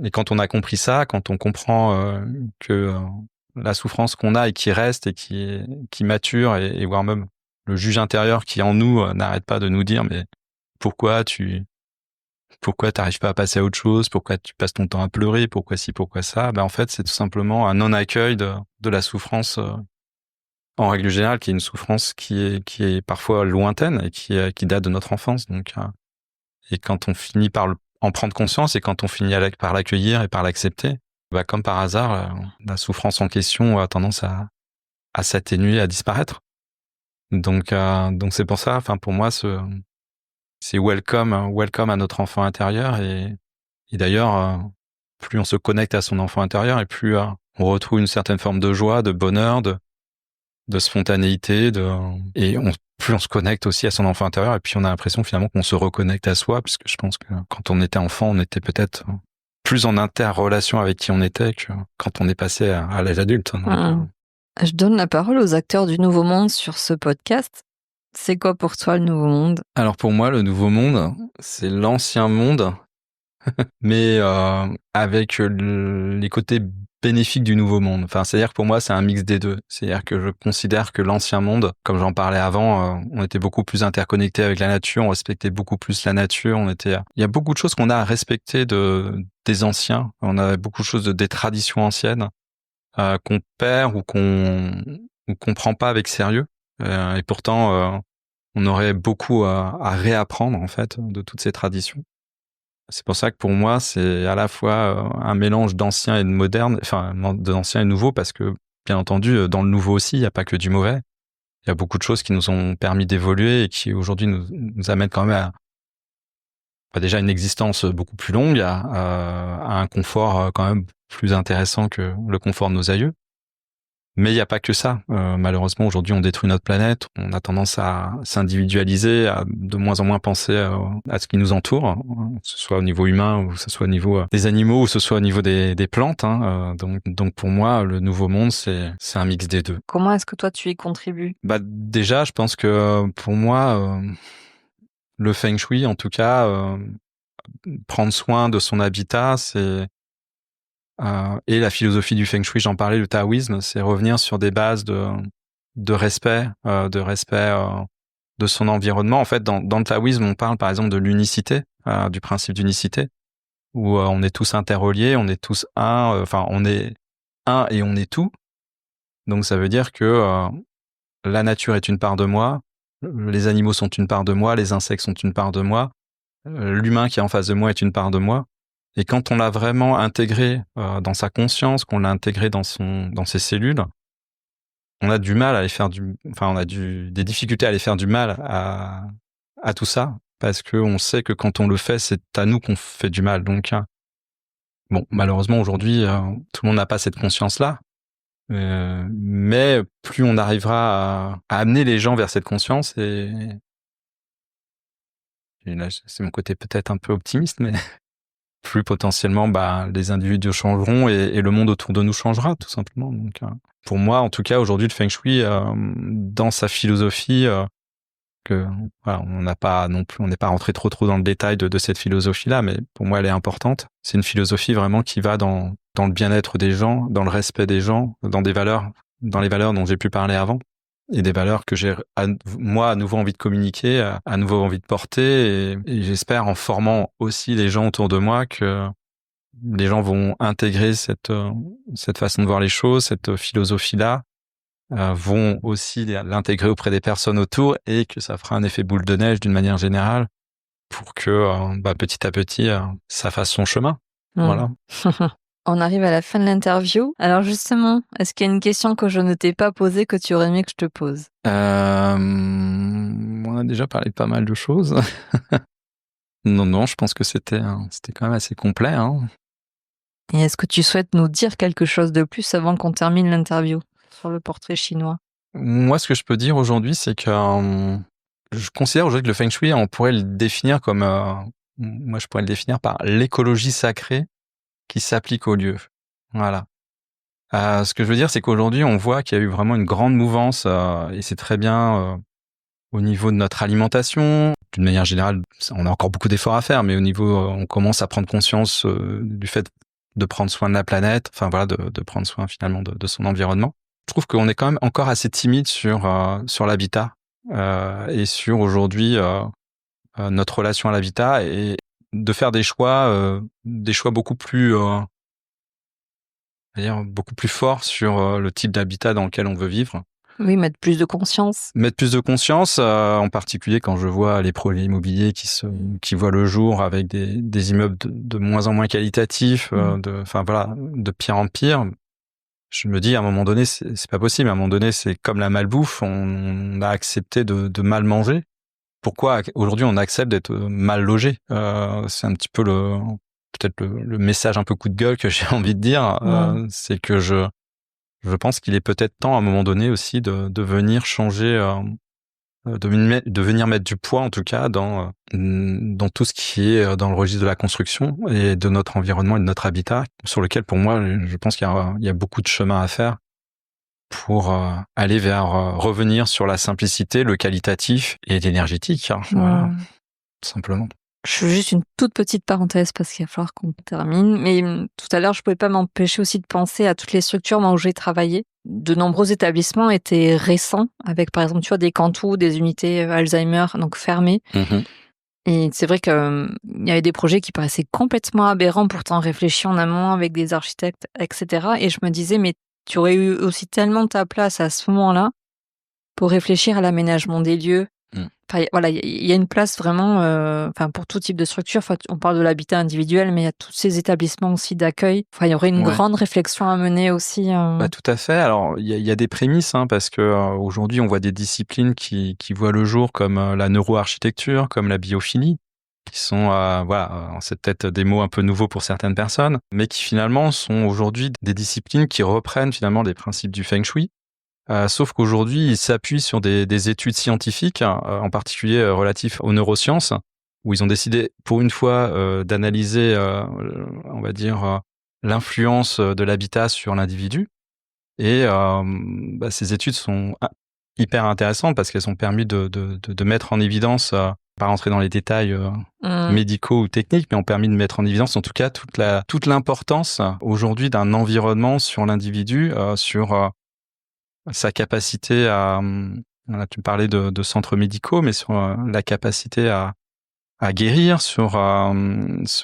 et quand on a compris ça, quand on comprend que la souffrance qu'on a et qui reste et qui mature, et voire même le juge intérieur qui en nous n'arrête pas de nous dire, mais pourquoi t'arrives pas à passer à autre chose, pourquoi tu passes ton temps à pleurer, pourquoi ci, pourquoi ça, en fait c'est tout simplement un non-accueil de la souffrance en règle générale, qui est une souffrance qui est parfois lointaine et qui date de notre enfance. Donc et quand on finit par en prendre conscience, et quand on finit par l'accueillir et par l'accepter, comme par hasard, la souffrance en question a tendance à s'atténuer, à disparaître. Donc c'est pour ça, enfin pour moi, c'est welcome à notre enfant intérieur, et d'ailleurs, plus on se connecte à son enfant intérieur, et plus on retrouve une certaine forme de joie, de bonheur, de spontanéité, plus on se connecte aussi à son enfant intérieur, et puis on a l'impression finalement qu'on se reconnecte à soi, parce que je pense que quand on était enfant, on était peut-être plus en interrelation avec qui on était que quand on est passé à l'âge adulte. Je donne la parole aux acteurs du Nouveau Monde sur ce podcast. C'est quoi pour toi le Nouveau Monde? Alors pour moi, le Nouveau Monde, c'est l'ancien monde, mais avec les côtés bénéfiques du Nouveau Monde. Enfin, c'est-à-dire que pour moi, c'est un mix des deux. C'est-à-dire que je considère que l'ancien monde, comme j'en parlais avant, on était beaucoup plus interconnectés avec la nature, on respectait beaucoup plus la nature, il y a beaucoup de choses qu'on a à respecter des anciens. On a beaucoup de choses des traditions anciennes qu'on perd ou qu'on prend pas avec sérieux. Et pourtant, on aurait beaucoup à réapprendre, en fait, de toutes ces traditions. C'est pour ça que pour moi, c'est à la fois un mélange d'ancien et de moderne, enfin, d'ancien et de nouveau, parce que, bien entendu, dans le nouveau aussi, il n'y a pas que du mauvais. Il y a beaucoup de choses qui nous ont permis d'évoluer et qui aujourd'hui nous amènent quand même à déjà une existence beaucoup plus longue, à un confort quand même plus intéressant que le confort de nos aïeux. Mais il n'y a pas que ça. Malheureusement, aujourd'hui, on détruit notre planète. On a tendance à s'individualiser, à de moins en moins penser à ce qui nous entoure, que ce soit au niveau humain, ou que ce soit au niveau des animaux, ou que ce soit au niveau des plantes. Donc pour moi, le Nouveau Monde, c'est un mix des deux. Comment est-ce que toi, tu y contribues? Déjà, je pense que pour moi, le Feng Shui, en tout cas, prendre soin de son habitat, et la philosophie du Feng Shui, j'en parlais, le taoïsme, c'est revenir sur des bases de respect, de son environnement. En fait, dans le taoïsme, on parle par exemple de l'unicité, du principe d'unicité, où on est tous interreliés, on est tous un, on est un et on est tout. Donc ça veut dire que la nature est une part de moi, les animaux sont une part de moi, les insectes sont une part de moi, l'humain qui est en face de moi est une part de moi. Et quand on l'a vraiment intégré dans sa conscience, qu'on l'a intégré dans ses cellules, on a du mal à aller faire on a des difficultés à aller faire du mal à tout ça, parce que on sait que quand on le fait, c'est à nous qu'on fait du mal. Donc, bon, malheureusement aujourd'hui, tout le monde n'a pas cette conscience-là, mais plus on arrivera à amener les gens vers cette conscience, et là, c'est mon côté peut-être un peu optimiste, mais plus potentiellement, les individus changeront et le monde autour de nous changera, tout simplement. Donc, pour moi, en tout cas, aujourd'hui, le Feng Shui, dans sa philosophie, on n'est pas rentré trop dans le détail de cette philosophie-là, mais pour moi, elle est importante. C'est une philosophie vraiment qui va dans le bien-être des gens, dans le respect des gens, dans les valeurs dont j'ai pu parler avant, et des valeurs que j'ai, moi, à nouveau envie de communiquer, à nouveau envie de porter, et j'espère, en formant aussi les gens autour de moi, que les gens vont intégrer cette façon de voir les choses, cette philosophie-là, vont aussi l'intégrer auprès des personnes autour, et que ça fera un effet boule de neige d'une manière générale pour que petit à petit ça fasse son chemin. Voilà. On arrive à la fin de l'interview. Alors justement, est-ce qu'il y a une question que je ne t'ai pas posée que tu aurais aimé que je te pose? On a déjà parlé de pas mal de choses. Non, je pense que c'était quand même assez complet, hein. Et est-ce que tu souhaites nous dire quelque chose de plus avant qu'on termine l'interview sur le portrait chinois? Moi, ce que je peux dire aujourd'hui, c'est que je considère aujourd'hui que le Feng Shui, on pourrait le définir comme, moi je pourrais le définir par l'écologie sacrée qui s'applique au lieu. Voilà. Ce que je veux dire, c'est qu'aujourd'hui, on voit qu'il y a eu vraiment une grande mouvance, et c'est très bien, au niveau de notre alimentation. D'une manière générale, on a encore beaucoup d'efforts à faire, mais au niveau, on commence à prendre conscience du fait de prendre soin de la planète, enfin voilà, de prendre soin finalement de son environnement. Je trouve qu'on est quand même encore assez timide sur l'habitat, et sur aujourd'hui notre relation à l'habitat, et de faire des choix beaucoup plus beaucoup plus forts sur le type d'habitat dans lequel on veut vivre. Oui, mettre plus de conscience. Mettre plus de conscience, en particulier quand je vois les projets immobiliers qui voient le jour avec des immeubles de moins en moins qualitatifs, de pire en pire. Je me dis, à un moment donné, c'est pas possible. À un moment donné, c'est comme la malbouffe. On a accepté de mal manger. Pourquoi aujourd'hui on accepte d'être mal logé? C'est un petit peu peut-être le message un peu coup de gueule que j'ai envie de dire. C'est que je pense qu'il est peut-être temps à un moment donné aussi de venir changer, de venir mettre du poids en tout cas dans tout ce qui est dans le registre de la construction et de notre environnement et de notre habitat, sur lequel pour moi je pense qu'il y a beaucoup de chemin à faire pour aller vers revenir sur la simplicité, le qualitatif et l'énergétique. Voilà, tout simplement. Je fais juste une toute petite parenthèse parce qu'il va falloir qu'on termine. Mais tout à l'heure, je pouvais pas m'empêcher aussi de penser à toutes les structures où j'ai travaillé. De nombreux établissements étaient récents, avec par exemple, tu vois, des cantous, des unités Alzheimer, donc fermées. Et c'est vrai qu'il y avait des projets qui paraissaient complètement aberrants, pourtant réfléchis en amont avec des architectes, etc. Et je me disais, mais tu aurais eu aussi tellement ta place à ce moment-là pour réfléchir à l'aménagement des lieux. Enfin, voilà, il y a une place vraiment, pour tout type de structure. Enfin, on parle de l'habitat individuel, mais il y a tous ces établissements aussi d'accueil. Enfin, il y aurait une grande réflexion à mener aussi. Tout à fait. Alors, il y a des prémices, hein, parce que aujourd'hui, on voit des disciplines qui voient le jour, comme la neuroarchitecture, comme la biophilie, qui sont, c'est peut-être des mots un peu nouveaux pour certaines personnes, mais qui finalement sont aujourd'hui des disciplines qui reprennent finalement les principes du Feng Shui. Sauf qu'aujourd'hui, ils s'appuient sur des études scientifiques, en particulier relatifs aux neurosciences, où ils ont décidé, pour une fois, d'analyser, on va dire, l'influence de l'habitat sur l'individu. Et ces études sont hyper intéressantes parce qu'elles ont permis de mettre en évidence, pas rentrer dans les détails médicaux ou techniques, mais ont permis de mettre en évidence, en tout cas, toute l'importance aujourd'hui d'un environnement sur l'individu, sur sa capacité à, tu me parlais de centres médicaux, mais sur la capacité à guérir, sur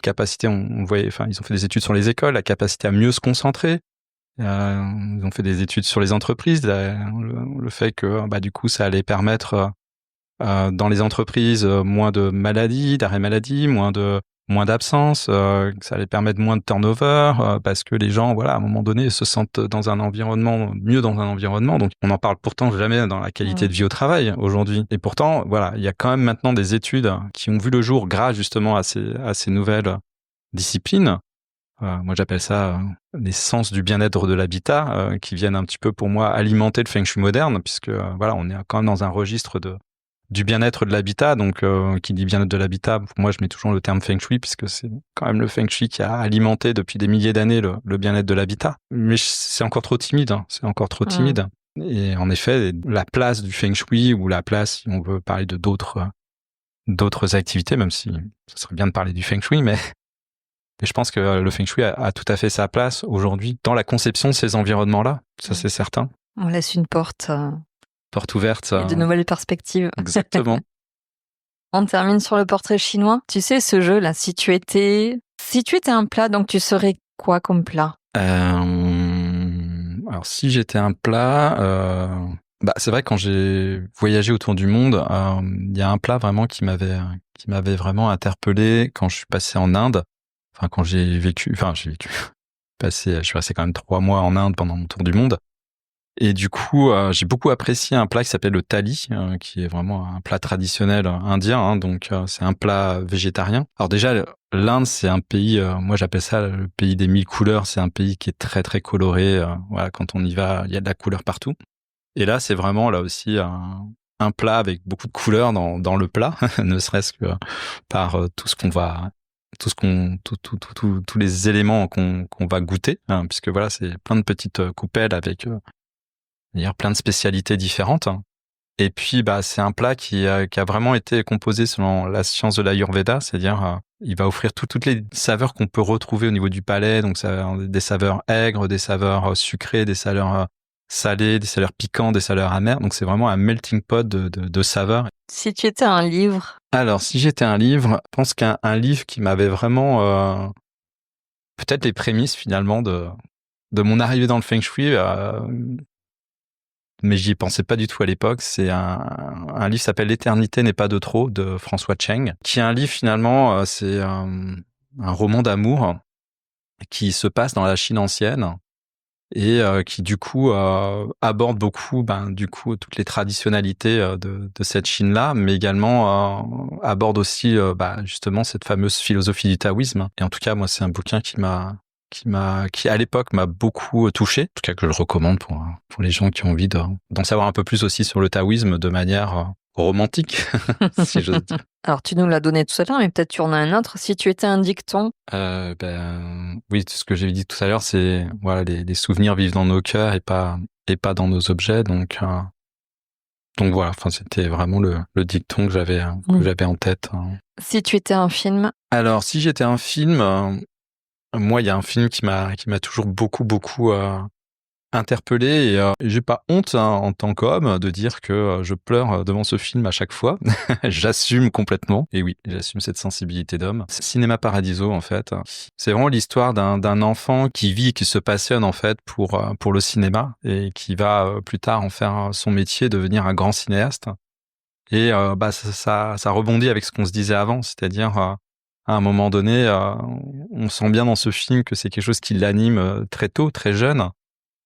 capacité, on voyait, ils ont fait des études sur les écoles, la capacité à mieux se concentrer. Ils ont fait des études sur les entreprises, le fait que du coup ça allait permettre Dans les entreprises, moins de maladies, d'arrêt maladie, moins d'absence, que ça allait permettre moins de turnover, parce que les gens, voilà, à un moment donné, se sentent mieux dans un environnement. Donc, on n'en parle pourtant jamais dans la qualité de vie au travail aujourd'hui. Et pourtant, voilà, il y a quand même maintenant des études qui ont vu le jour grâce justement à ces nouvelles disciplines. Moi, j'appelle ça les sens du bien-être de l'habitat, qui viennent un petit peu, pour moi, alimenter le feng shui moderne, puisque voilà, on est quand même dans un registre du bien-être de l'habitat. Donc, qui dit bien-être de l'habitat, pour moi, je mets toujours le terme feng shui, puisque c'est quand même le feng shui qui a alimenté depuis des milliers d'années le bien-être de l'habitat. Mais c'est encore trop timide, hein, c'est encore trop timide. Et en effet, la place du feng shui, ou la place, si on veut parler de d'autres activités, même si ce serait bien de parler du feng shui, mais je pense que le feng shui a tout à fait sa place aujourd'hui dans la conception de ces environnements-là. Ça, c'est certain. On laisse une porte ouverte. Et de nouvelles perspectives. Exactement. On termine sur le portrait chinois. Tu sais, ce jeu-là, si tu étais un plat, donc tu serais quoi comme plat? Alors, si j'étais un plat, c'est vrai que quand j'ai voyagé autour du monde, il y a un plat vraiment qui m'avait vraiment interpellé quand je suis passé en Inde. Enfin, quand je suis resté quand même 3 mois en Inde pendant mon tour du monde. Et du coup, j'ai beaucoup apprécié un plat qui s'appelle le thali, qui est vraiment un plat traditionnel indien, hein, donc c'est un plat végétarien. Alors déjà, l'Inde, c'est un pays, moi j'appelle ça le pays des 1000 couleurs, c'est un pays qui est très très coloré, voilà, quand on y va, il y a de la couleur partout. Et là, c'est vraiment là aussi un plat avec beaucoup de couleurs dans le plat, ne serait-ce que par tous les éléments qu'on va goûter, hein, puisque voilà, c'est plein de petites coupelles avec d'ailleurs plein de spécialités différentes. Et puis, c'est un plat qui a vraiment été composé selon la science de l'Ayurveda, c'est-à-dire il va offrir toutes les saveurs qu'on peut retrouver au niveau du palais, donc ça, des saveurs aigres, des saveurs sucrées, des saveurs salées, des saveurs piquantes, des saveurs amères. Donc c'est vraiment un melting pot de saveurs. Si tu étais un livre? Alors, si j'étais un livre, je pense qu'un livre qui m'avait vraiment peut-être les prémices finalement de mon arrivée dans le feng shui, mais j'y pensais pas du tout à l'époque. C'est un livre qui s'appelle L'éternité n'est pas de trop, de François Cheng, qui est un livre finalement, c'est un roman d'amour qui se passe dans la Chine ancienne et qui du coup aborde beaucoup du coup toutes les traditionnalités de cette Chine-là, mais également aborde aussi justement cette fameuse philosophie du taoïsme. Et en tout cas, moi, c'est un bouquin qui à l'époque m'a beaucoup touché, en tout cas que je le recommande pour les gens qui ont envie d'en savoir un peu plus aussi sur le taoïsme de manière romantique, si j'ose dire. Alors, tu nous l'as donné tout à l'heure, mais peut-être tu en as un autre. Si tu étais un dicton? Oui, ce que j'ai dit tout à l'heure, c'est voilà, les souvenirs vivent dans nos cœurs et pas dans nos objets. Donc voilà, enfin c'était vraiment le dicton que j'avais en tête. Si tu étais un film? Alors, si j'étais un film, moi, il y a un film qui m'a toujours beaucoup interpellé et j'ai pas honte en tant qu'homme de dire que je pleure devant ce film à chaque fois. J'assume complètement. Et oui, j'assume cette sensibilité d'homme. C'est Cinéma Paradiso en fait. C'est vraiment l'histoire d'un enfant qui vit, qui se passionne en fait pour le cinéma et qui va plus tard en faire son métier, devenir un grand cinéaste. Et ça rebondit avec ce qu'on se disait avant, c'est-à-dire à un moment donné, on sent bien dans ce film que c'est quelque chose qui l'anime très tôt, très jeune.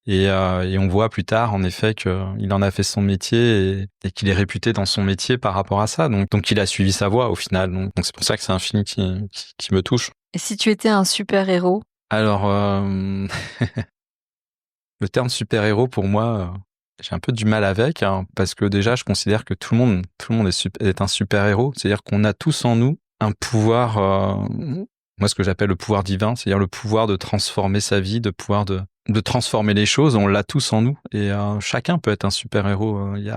Et on voit plus tard, en effet, qu'il en a fait son métier et qu'il est réputé dans son métier par rapport à ça. Donc il a suivi sa voie au final. Donc c'est pour ça que c'est un film qui me touche. Et si tu étais un super-héros? Alors, le terme super-héros, pour moi, j'ai un peu du mal avec, hein, parce que déjà, je considère que tout le monde est un super-héros. C'est-à-dire qu'on a tous en nous un pouvoir, moi ce que j'appelle le pouvoir divin, c'est-à-dire le pouvoir de transformer sa vie, de pouvoir de transformer les choses. On l'a tous en nous et chacun peut être un super-héros. Il y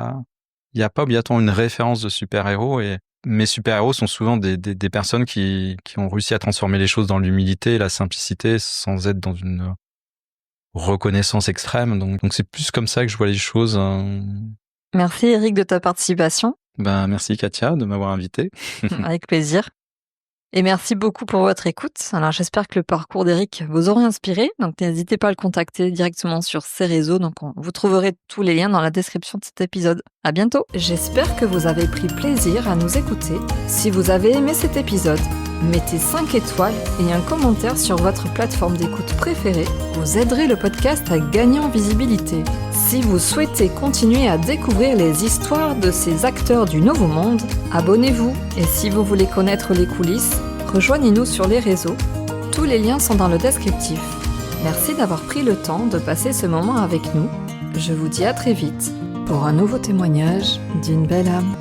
a pas obligatoirement une référence de super-héros et mes super-héros sont souvent des personnes qui ont réussi à transformer les choses dans l'humilité et la simplicité sans être dans une reconnaissance extrême. Donc c'est plus comme ça que je vois les choses. Merci Eric de ta participation. Merci Katia de m'avoir invité. Avec plaisir. Et merci beaucoup pour votre écoute. Alors j'espère que le parcours d'Eric vous aura inspiré. Donc n'hésitez pas à le contacter directement sur ses réseaux. Donc vous trouverez tous les liens dans la description de cet épisode. À bientôt. J'espère que vous avez pris plaisir à nous écouter. Si vous avez aimé cet épisode, mettez 5 étoiles et un commentaire sur votre plateforme d'écoute préférée. Vous aiderez le podcast à gagner en visibilité. Si vous souhaitez continuer à découvrir les histoires de ces acteurs du Nouveau Monde, abonnez-vous. Et si vous voulez connaître les coulisses, rejoignez-nous sur les réseaux. Tous les liens sont dans le descriptif. Merci d'avoir pris le temps de passer ce moment avec nous. Je vous dis à très vite pour un nouveau témoignage d'une belle âme.